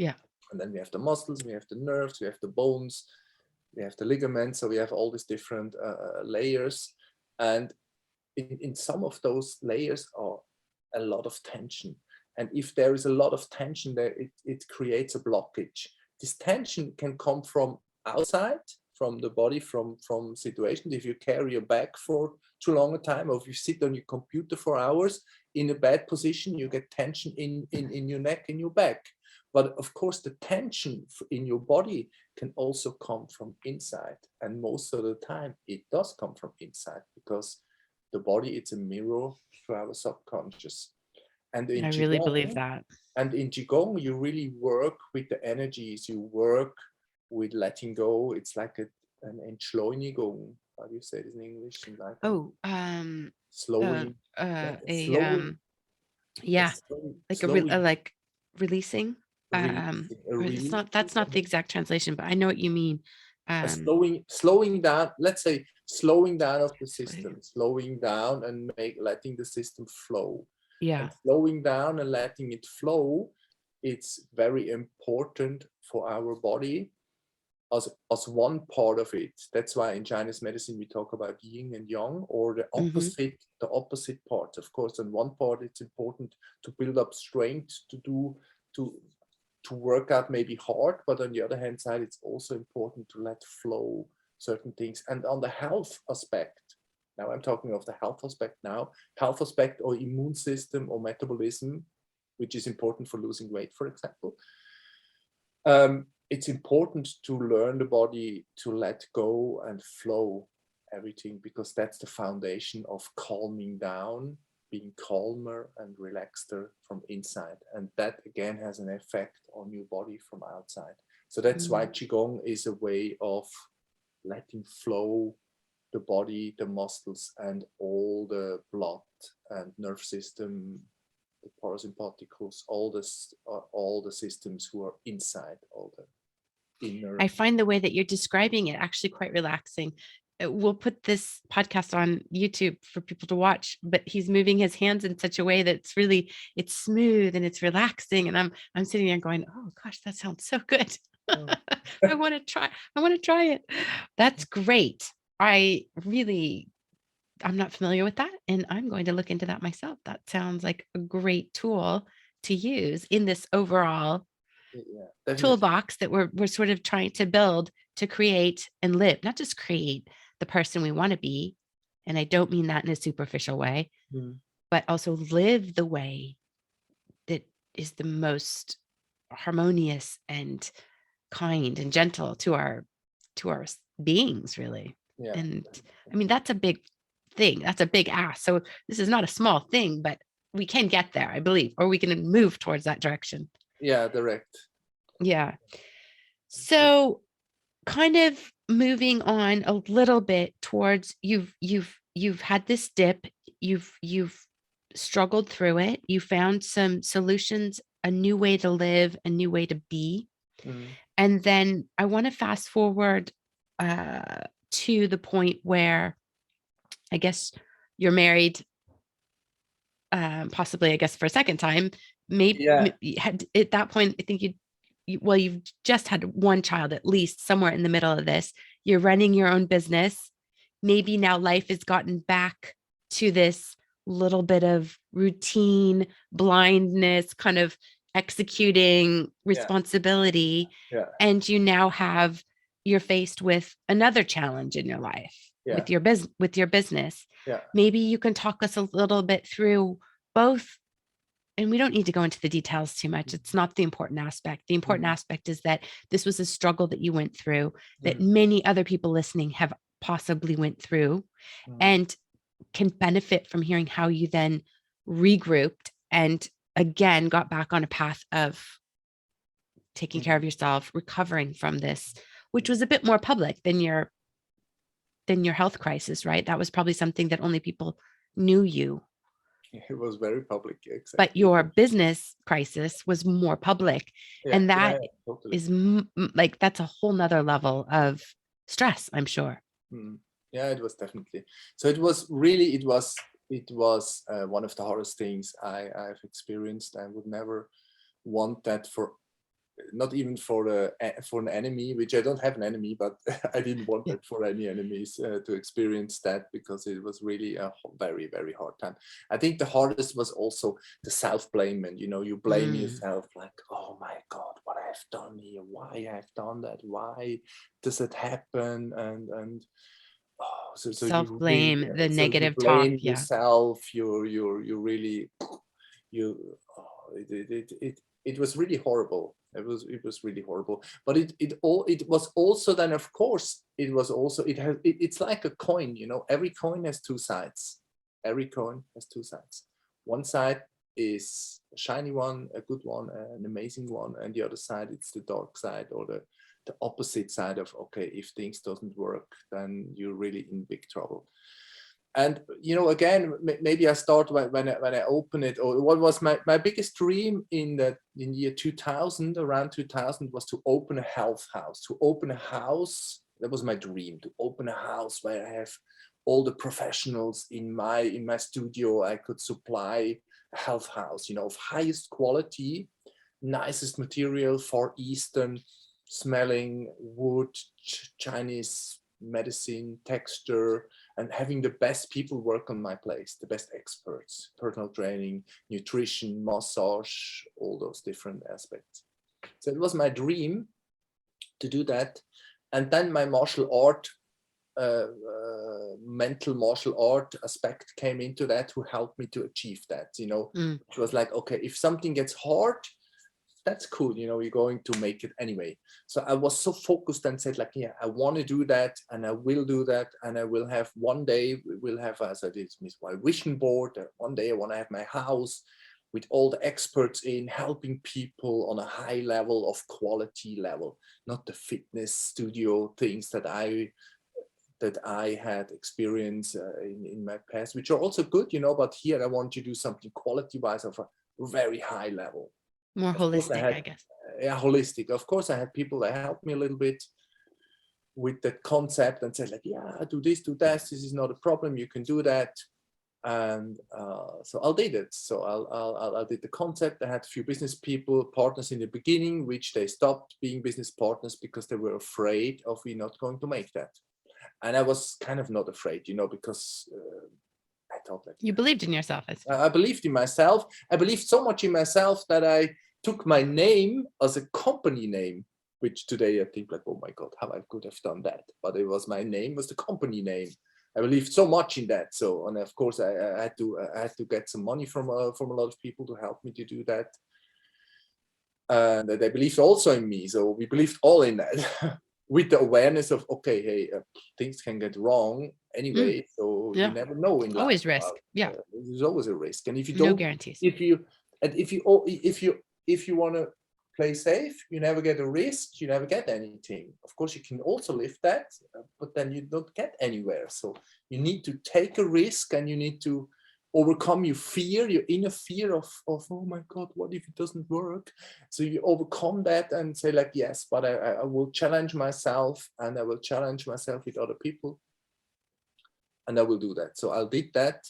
Yeah. and then we have the muscles, we have the nerves, we have the bones, we have the ligaments. So we have all these different layers, and in some of those layers are a lot of tension. And if there is a lot of tension there, it creates a blockage. This tension can come from outside, from the body, from situations. If you carry a bag for too long a time, or if you sit on your computer for hours in a bad position, you get tension in your neck, in your back. But of course, the tension in your body can also come from inside. And most of the time, it does come from inside, because the body, it's a mirror to our subconscious. And in I really believe Qigong, that. and in Qigong, you really work with the energies. You work with letting go. It's like an Entschleunigung. How do you say this in English? Like slowing, slowing, yeah, like slowing, like releasing. releasing, a Or it's release, not, that's not the exact translation, but I know what you mean. a slowing down. Let's say slowing down of the system, slowing down and letting the system flow. Yeah. And slowing down and letting it flow, it's very important for our body as one part of it. That's why in Chinese medicine we talk about yin and yang, or the opposite parts. Of course, on one part it's important to build up strength to work out maybe hard, but on the other hand side, it's also important to let flow certain things. And on the health aspect, now I'm talking of the health aspect now, health aspect or immune system or metabolism, which is important for losing weight, for example. It's important to learn the body to let go and flow everything, because that's the foundation of calming down, being calmer and relaxeder from inside. And that again has an effect on your body from outside. So that's why Qigong is a way of letting flow the body, the muscles, and all the blood and nerve system, the parasympathicals, all the systems who are inside, all the inner. I find the way that you're describing it actually quite relaxing. We'll put this podcast on YouTube for people to watch, but he's moving his hands in such a way that it's smooth and it's relaxing. And I'm sitting there going, oh gosh, that sounds so good. Oh. I want to try it. That's great. I'm not familiar with that, and I'm going to look into that myself. That sounds like a great tool to use in this overall toolbox that we're sort of trying to build to create and live, not just create the person we want to be. And I don't mean that in a superficial way, but also live the way that is the most harmonious and kind and gentle to our beings, really. Yeah. And I mean, that's a big thing. That's a big ask. So this is not a small thing, but we can get there, I believe, or we can move towards that direction. Yeah, direct. Yeah. So kind of moving on a little bit towards you've had this dip, you've struggled through it, you found some solutions, a new way to live, a new way to be. And then I want to fast forward to the point where I guess you're married, possibly, I guess, for a second time. Maybe at that point, I think you've just had one child, at least somewhere in the middle of this. You're running your own business. Maybe now life has gotten back to this little bit of routine, blindness, kind of executing responsibility. And you now you're faced with another challenge in your life with your business. Maybe you can talk us a little bit through both. And we don't need to go into the details too much. It's not the important aspect. The important aspect is that this was a struggle that you went through, that many other people listening have possibly went through, and can benefit from hearing how you then regrouped and again got back on a path of taking care of yourself, recovering from this, which was a bit more public than your health crisis, right? That was probably something that only people knew you. It was very public, exactly. But your business crisis was more public. And that totally. is like, that's a whole nother level of stress, I'm sure. Yeah, it was definitely. So it was really, it was one of the hardest things I've experienced. I would never want that for, not even for an enemy, which I don't have an enemy, but I didn't want that for any enemies to experience that, because it was really a very, very hard time. I think the hardest was also the self-blame, and you blame yourself, like, oh my God, what I have done here, why I have done that, why does it happen, and so self-blame, you the negative talk. blame yourself. You really it was really horrible. It was really horrible. But it was also then, of course, it was also, it's like a coin. Every coin has two sides. Every coin has two sides. One side is a shiny one, a good one, an amazing one, and the other side, it's the dark side, or the opposite side of, okay, if things doesn't work, then you're really in big trouble. And again, maybe I start when I open it, or what was my biggest dream in year 2000, around 2000, was to open a health house. To open a house, that was my dream, to open a house where I have all the professionals in my studio. I could supply a health house, of highest quality, nicest material, Far Eastern smelling wood, Chinese medicine texture, and having the best people work on my place, the best experts, personal training, nutrition, massage, all those different aspects. So it was my dream to do that. And then my martial art, mental martial art aspect came into that, to help me to achieve that. It was like, okay, if something gets hard, that's cool, you're going to make it anyway. So I was so focused and said, like, yeah, I want to do that, and I will do that, and I will have one day, we'll have, as I did with my vision board, one day I want to have my house with all the experts in, helping people on a high level of quality level, not the fitness studio things that I had experience in my past, which are also good, but here I want to do something quality-wise of a very high level. More holistic, I guess. Yeah, holistic. Of course, I had people that helped me a little bit with that concept and said, like, yeah, do this, do that. This is not a problem. You can do that. And so I did it. So I did the concept. I had a few business people, partners in the beginning, which they stopped being business partners because they were afraid of we not going to make that. And I was kind of not afraid, because I thought, like, you believed in yourself. I believed in myself. I believed so much in myself that I took my name as a company name, which today I think, like, oh my God, how I could have done that. But it was, my name was the company name. I believed so much in that. So, and of course, I had to get some money from a lot of people to help me to do that. And they believed also in me. So we believed all in that. With the awareness of, okay, hey, things can get wrong anyway, so you never know in life. Always risk. Yeah, there's always a risk, and if you no don't, guarantees. if you want to play safe, you never get a risk, you never get anything. Of course, you can also live that, but then you don't get anywhere. So you need to take a risk, and you need to overcome your fear, your inner fear of, oh my God, what if it doesn't work? So you overcome that and say, like, yes, but I will challenge myself, and I will challenge myself with other people, and I will do that. So I did that,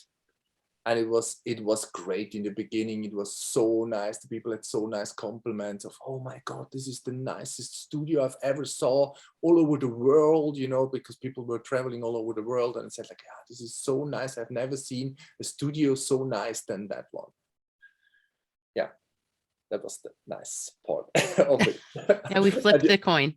and it was great in the beginning. It was so nice. The people had so nice compliments of, oh my God, this is the nicest studio I've ever saw all over the world, because people were traveling all over the world, and said, like, yeah, this is so nice. I've never seen a studio so nice than that one. Yeah, that was the nice part of it. Yeah, we flipped the coin.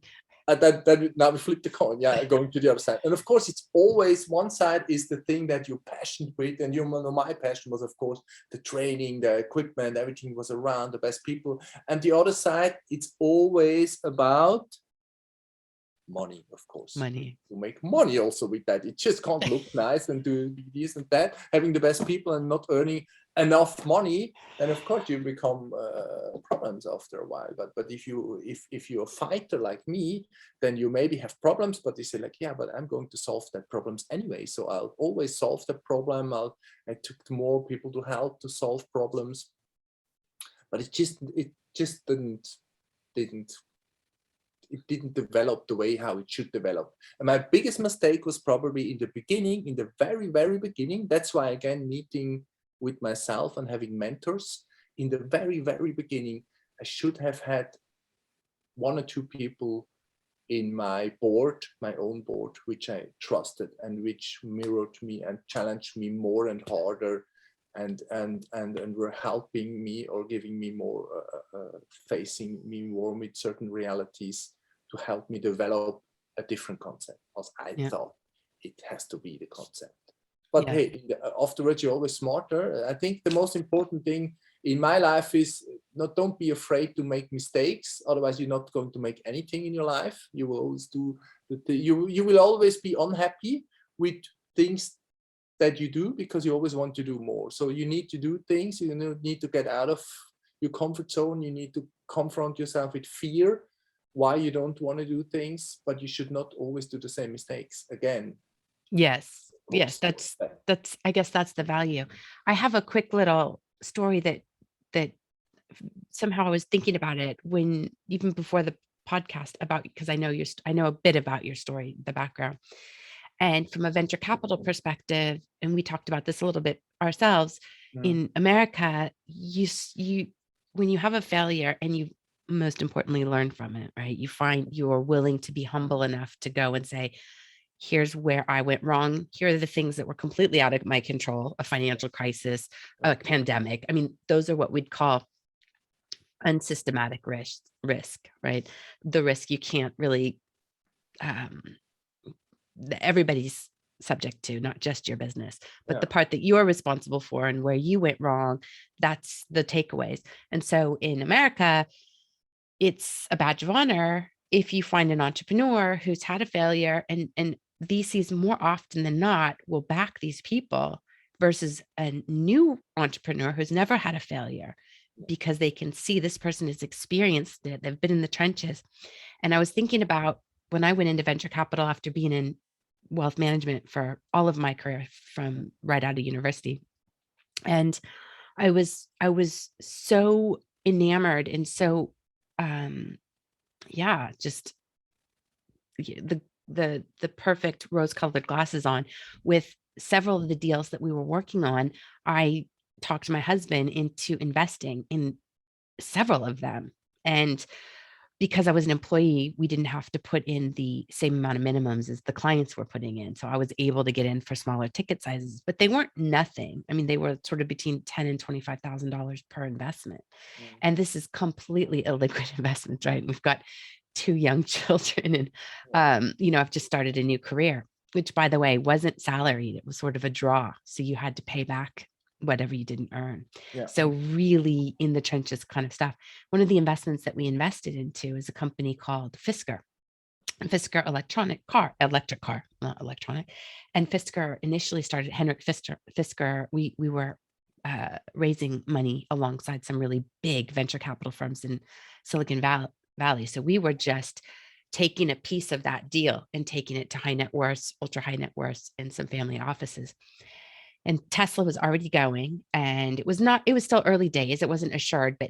Now we flip the coin, going to the other side. And of course, it's always, one side is the thing that you're passionate with, and my passion was, of course, the training, the equipment, everything was around, the best people. And the other side, it's always about money, of course. Money. To make money also with that. It just can't look nice and do this and that, having the best people and not earning enough money, then of course you become problems after a while. But if you're a fighter like me, then you maybe have problems, but you say like, yeah, but I'm going to solve that problems anyway. So I'll always solve the problem. I took more people to help to solve problems, but it just didn't it didn't develop the way how it should develop. And my biggest mistake was probably in the beginning, in the very, very beginning. That's why, again, meeting with myself and having mentors. In the very, very beginning, I should have had one or two people in my board, my own board, which I trusted and which mirrored me and challenged me more and harder, and were helping me or giving me more, facing me more with certain realities to help me develop a different concept, because I thought it has to be the concept. But hey, afterwards you're always smarter. I think the most important thing in my life is don't be afraid to make mistakes. Otherwise, you're not going to make anything in your life. You will always you will always be unhappy with things that you do, because you always want to do more. So you need to do things. You need to get out of your comfort zone. You need to confront yourself with fear, why you don't want to do things, but you should not always do the same mistakes again. Yes. That's I guess that's the value. I have a quick little story that somehow I was thinking about it when, even before the podcast, about, because I know a bit about your story, the background. And from a venture capital perspective, and we talked about this a little bit ourselves, in America, you when you have a failure and you most importantly learn from it, right? You find you're willing to be humble enough to go and say, here's where I went wrong. Here are the things that were completely out of my control: a financial crisis, a pandemic. I mean, those are what we'd call unsystematic risk, right? The risk you can't really, everybody's subject to, not just your business, but the part that you're responsible for and where you went wrong. That's the takeaways. And so in America, it's a badge of honor if you find an entrepreneur who's had a failure, and VCs more often than not will back these people versus a new entrepreneur who's never had a failure, because they can see this person has experienced it. They've been in the trenches. And I was thinking about when I went into venture capital after being in wealth management for all of my career from right out of university. And I was so enamored and so, just the perfect rose-colored glasses on with several of the deals that we were working on. I talked my husband into investing in several of them. And because I was an employee, we didn't have to put in the same amount of minimums as the clients were putting in. So I was able to get in for smaller ticket sizes, but they weren't nothing. I mean, they were sort of between $10,000 and $25,000 per investment. And this is completely illiquid investments, right? We've got 2 young children, and, I've just started a new career, which, by the way, wasn't salaried. It was sort of a draw. So you had to pay back whatever you didn't earn. So really in the trenches kind of stuff. One of the investments that we invested into is a company called Fisker electric car, not electronic. And Fisker initially started, Henrik Fisker, we were raising money alongside some really big venture capital firms in Silicon Valley. So we were just taking a piece of that deal and taking it to high net worths, ultra high net worths, and some family offices. And Tesla was already going, and it was still early days. It wasn't assured, but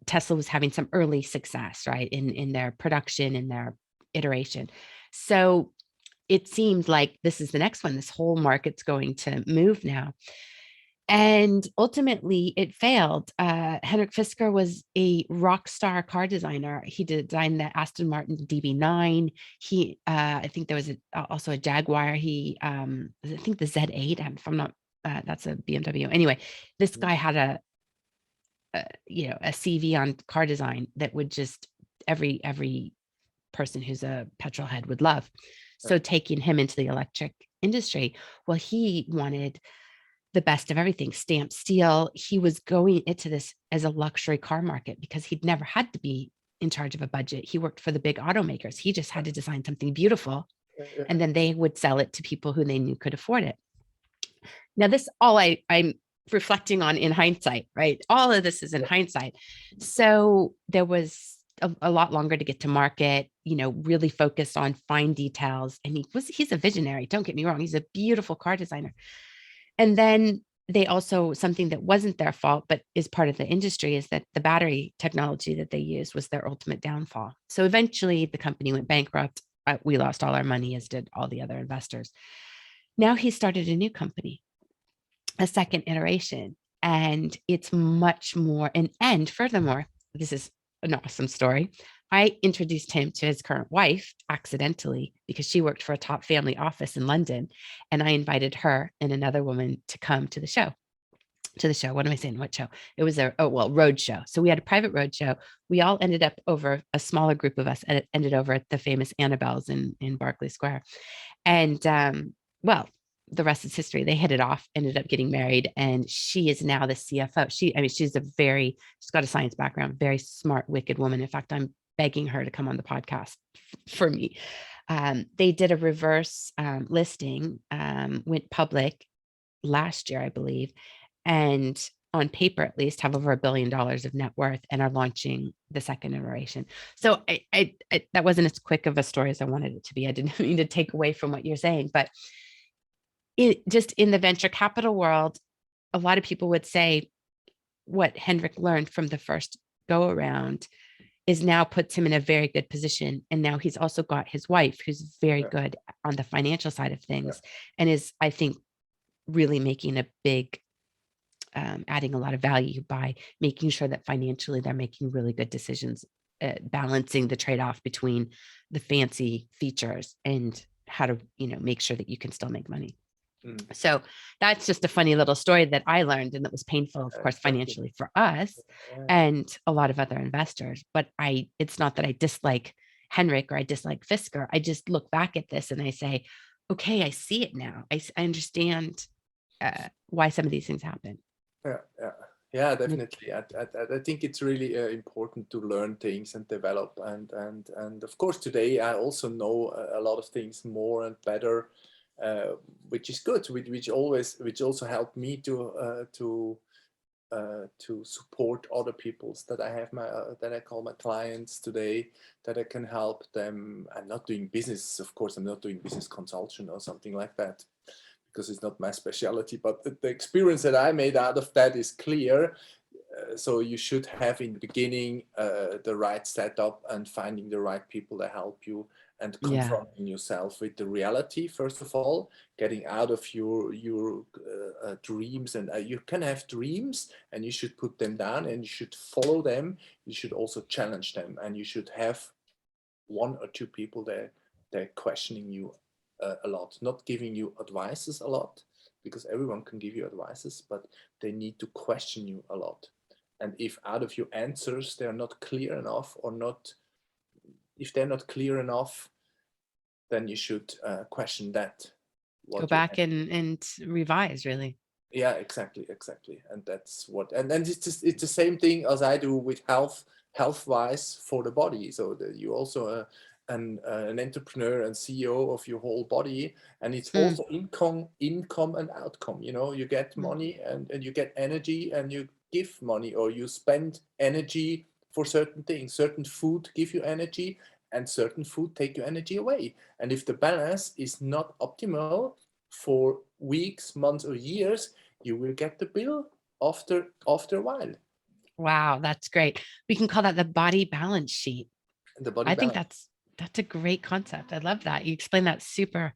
Tesla was having some early success, right, in their production, in their iteration. So it seemed like this is the next one. This whole market's going to move now. And ultimately it failed. Henrik Fisker was a rock star car designer. He designed the Aston Martin DB9. He, I think there was also a Jaguar. He, I think the Z8, if I'm not, that's a BMW. Anyway, this guy had a CV on car design that would just every person who's a petrol head would love. So taking him into the electric industry, well, he wanted the best of everything, stamped steel. He was going into this as a luxury car market because he'd never had to be in charge of a budget. He worked for the big automakers. He just had to design something beautiful, and then they would sell it to people who they knew could afford it. Now, this all I'm reflecting on in hindsight, right? All of this is in hindsight. So there was a lot longer to get to market, really focused on fine details. And he's a visionary. Don't get me wrong. He's a beautiful car designer. And then they also, something that wasn't their fault, but is part of the industry, is that the battery technology that they used was their ultimate downfall. So eventually the company went bankrupt. We lost all our money, as did all the other investors. Now he started a new company, a second iteration, and it's much more. And furthermore, this is an awesome story. I introduced him to his current wife accidentally because she worked for a top family office in London. And I invited her and another woman to come to the show. What am I saying? What show? It was road show. So we had a private road show. We all ended up over, a smaller group of us ended over at the famous Annabelle's in Berkeley Square. And well, the rest is history. They hit it off, ended up getting married, and she is now the CFO. She's got a science background, very smart, wicked woman. In fact, I'm begging her to come on the podcast for me. They did a reverse listing, went public last year, I believe, and on paper at least have over $1 billion of net worth and are launching the second iteration. So I that wasn't as quick of a story as I wanted it to be. I didn't mean to take away from what you're saying, but just in the venture capital world, a lot of people would say what Henrik learned from the first go around is now puts him in a very good position. And now he's also got his wife, who's very good on the financial side of things, and is, I think, really making a big, adding a lot of value by making sure that financially they're making really good decisions, balancing the trade-off between the fancy features and how to, make sure that you can still make money. So that's just a funny little story that I learned, and that was painful, of course, financially for us and a lot of other investors. But it's not that I dislike Henrik or I dislike Fisker. I just look back at this and I say, okay, I see it now. I understand why some of these things happen. Yeah, definitely. I think it's really important to learn things and develop. And of course, today I also know a lot of things more and better, which is good. Which also helped me to support other people's that I have that I call my clients today, that I can help them. I'm not doing business, of course. I'm not doing business consultation or something like that, because it's not my specialty, but the experience that I made out of that is clear. So you should have in the beginning the right setup and finding the right people that help you, and confronting yourself with the reality, first of all, getting out of your dreams. And you can have dreams and you should put them down and you should follow them. You should also challenge them, and you should have one or two people that they're questioning you a lot, not giving you advices a lot, because everyone can give you advices, but they need to question you a lot. And if out of your answers they're not clear enough, or not, if they're not clear enough, then you should question that. Go back and revise, really. Yeah, exactly. And that's what, and then it's the same thing as I do with health wise for the body. So that you also an entrepreneur and CEO of your whole body, and it's also income and outcome. You get money and you get energy, and you give money, or you spend energy for certain things. Certain food give you energy, and certain food take your energy away. And if the balance is not optimal for weeks, months, or years, you will get the bill after a while. Wow, that's great. We can call that the body balance sheet. I think that's a great concept. I love that. You explain that super,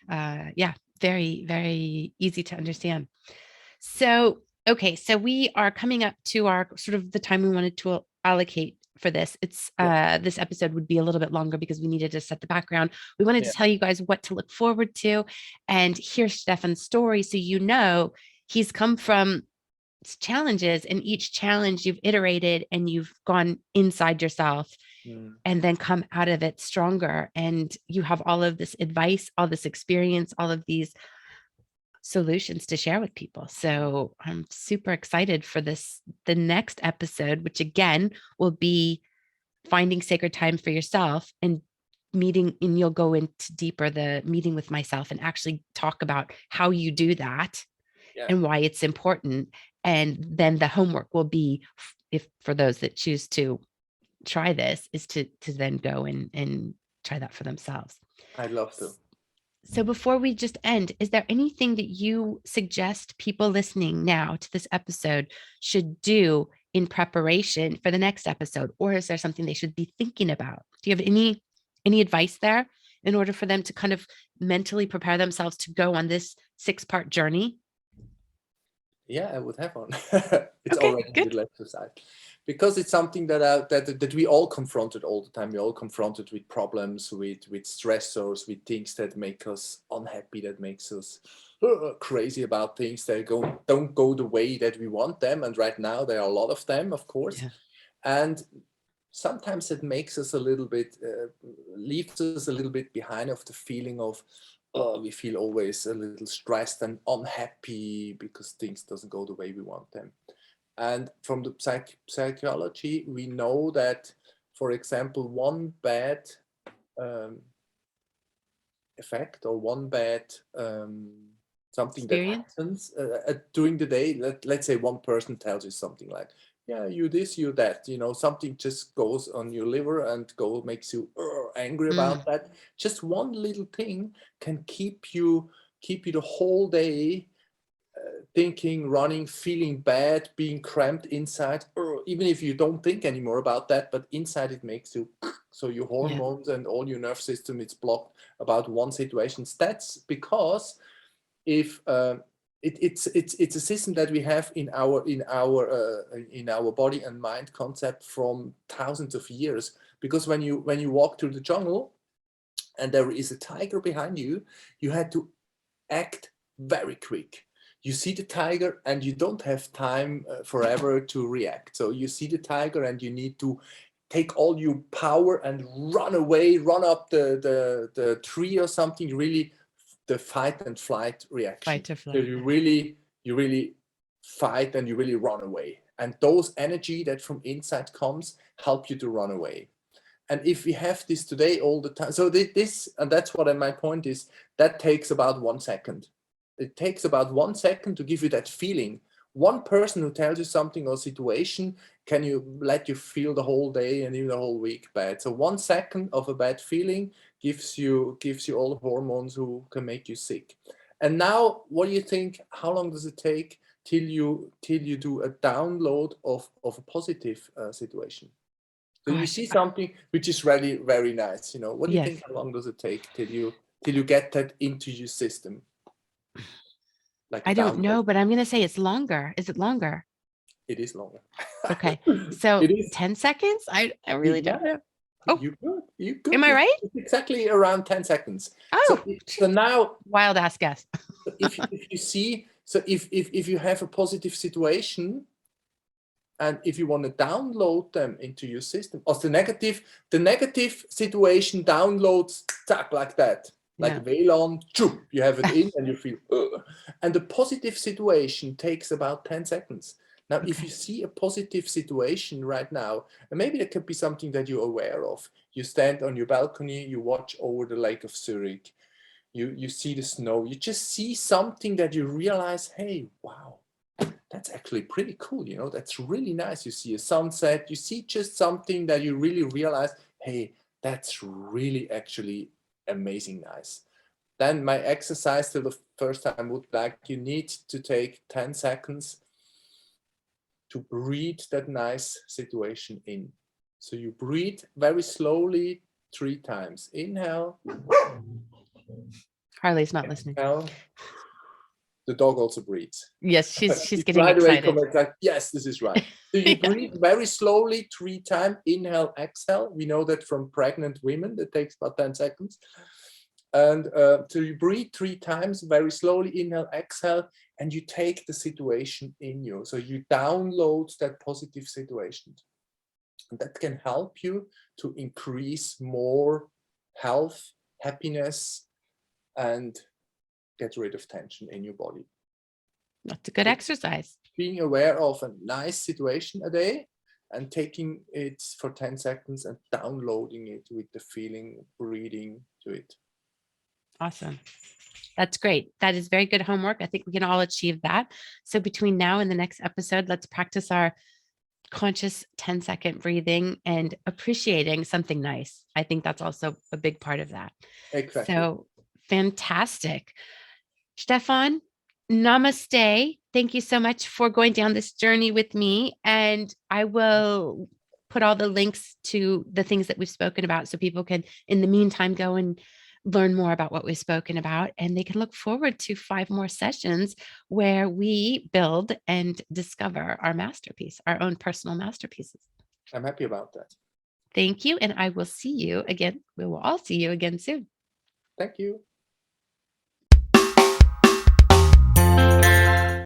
very, very easy to understand. So, okay, so we are coming up to our sort of the time we wanted to allocate for this. It's this episode would be a little bit longer because we needed to set the background. We wanted to tell you guys what to look forward to and hear Stefan's story, so he's come from challenges, and each challenge you've iterated and you've gone inside yourself and then come out of it stronger, and you have all of this advice, all this experience, all of these solutions to share with people. So I'm super excited for the next episode, which again will be finding sacred time for yourself and meeting, and you'll go into deeper the meeting with myself and actually talk about how you do that and why it's important. And then the homework will be, if for those that choose to try this, is to then go and try that for themselves. I'd love to. So before we just end, is there anything that you suggest people listening now to this episode should do in preparation for the next episode? Or is there something they should be thinking about? Do you have any advice there in order for them to kind of mentally prepare themselves to go on this 6-part journey? Yeah, I would have one. It's Okay, already a good. little exercise, because it's something that we all confronted all the time. We all confronted with problems, with stressors, with things that make us unhappy, that makes us crazy about things that don't go the way that we want them. And right now there are a lot of them, of course. Yeah. And sometimes it makes us a little bit, leaves us a little bit behind of the feeling of, we feel always a little stressed and unhappy because things doesn't go the way we want them. And from the psychology, we know that, for example, one bad effect, or one bad something Experience? that happens during the day, let's say one person tells you something like, yeah, you this, you that, something just goes on your liver and makes you angry about that. Just one little thing can keep you the whole day thinking, running, feeling bad, being cramped inside, even if you don't think anymore about that, but inside it makes you, so your hormones and all your nerve system, it's blocked about one situation. That's because if it's a system that we have in our body and mind concept from thousands of years. Because when you walk through the jungle and there is a tiger behind you, you had to act very quick. You see the tiger and you don't have time forever to react. So you see the tiger and you need to take all your power and run away, run up the tree or something, really the fight and flight reaction. Fight or flight. So you really fight and you really run away. And those energy that from inside comes help you to run away. And if we have this today all the time, so this, and that's what my point is, that takes about 1 second. It takes about 1 second to give you that feeling. One person who tells you something or situation can you let you feel the whole day and even the whole week bad. So 1 second of a bad feeling gives you all the hormones who can make you sick. And now, what do you think? How long does it take till you do a download of a positive situation? So you see something which is really very nice. What do you think? How long does it take till you get that into your system? Like I don't know, but I'm going to say it's longer. Is it longer? It is longer. Okay. So it is 10 seconds? I really don't know. Oh, you good. Am I right? It's exactly around 10 seconds. Oh, so now wild ass guess. if you see, so if you have a positive situation, and if you want to download them into your system, or the negative situation downloads like that, like VLAN, you have it in and you feel, and the positive situation takes about 10 seconds. Now, if you see a positive situation right now, and maybe it could be something that you're aware of, you stand on your balcony, you watch over the Lake of Zurich, you see the snow, you just see something that you realize, hey, wow, that's actually pretty cool, that's really nice. You see a sunset, you see just something that you really realize, hey, that's really actually amazing nice. Then my exercise till the first time would like, you need to take 10 seconds to breathe that nice situation in. So you breathe very slowly 3 times. Inhale. Harley's not listening. Exhale. The dog also breathes. Yes, she's getting right excited. Away like, yes, this is right. So you breathe very slowly 3 times. Inhale, exhale. We know that from pregnant women, that takes about 10 seconds. And so you breathe 3 times very slowly, inhale, exhale, and you take the situation in you. So you download that positive situation. And that can help you to increase more health, happiness, and get rid of tension in your body. That's a good exercise. Being aware of a nice situation a day and taking it for 10 seconds and downloading it with the feeling, breathing to it. Awesome. That's great. That is very good homework. I think we can all achieve that. So between now and the next episode, let's practice our conscious 10-second breathing and appreciating something nice. I think that's also a big part of that. Exactly. So fantastic. Stefan, namaste. Thank you so much for going down this journey with me. And I will put all the links to the things that we've spoken about so people can, in the meantime, go and learn more about what we've spoken about. And they can look forward to 5 more sessions where we build and discover our masterpiece, our own personal masterpieces. I'm happy about that. Thank you. And I will see you again. We will all see you again soon. Thank you.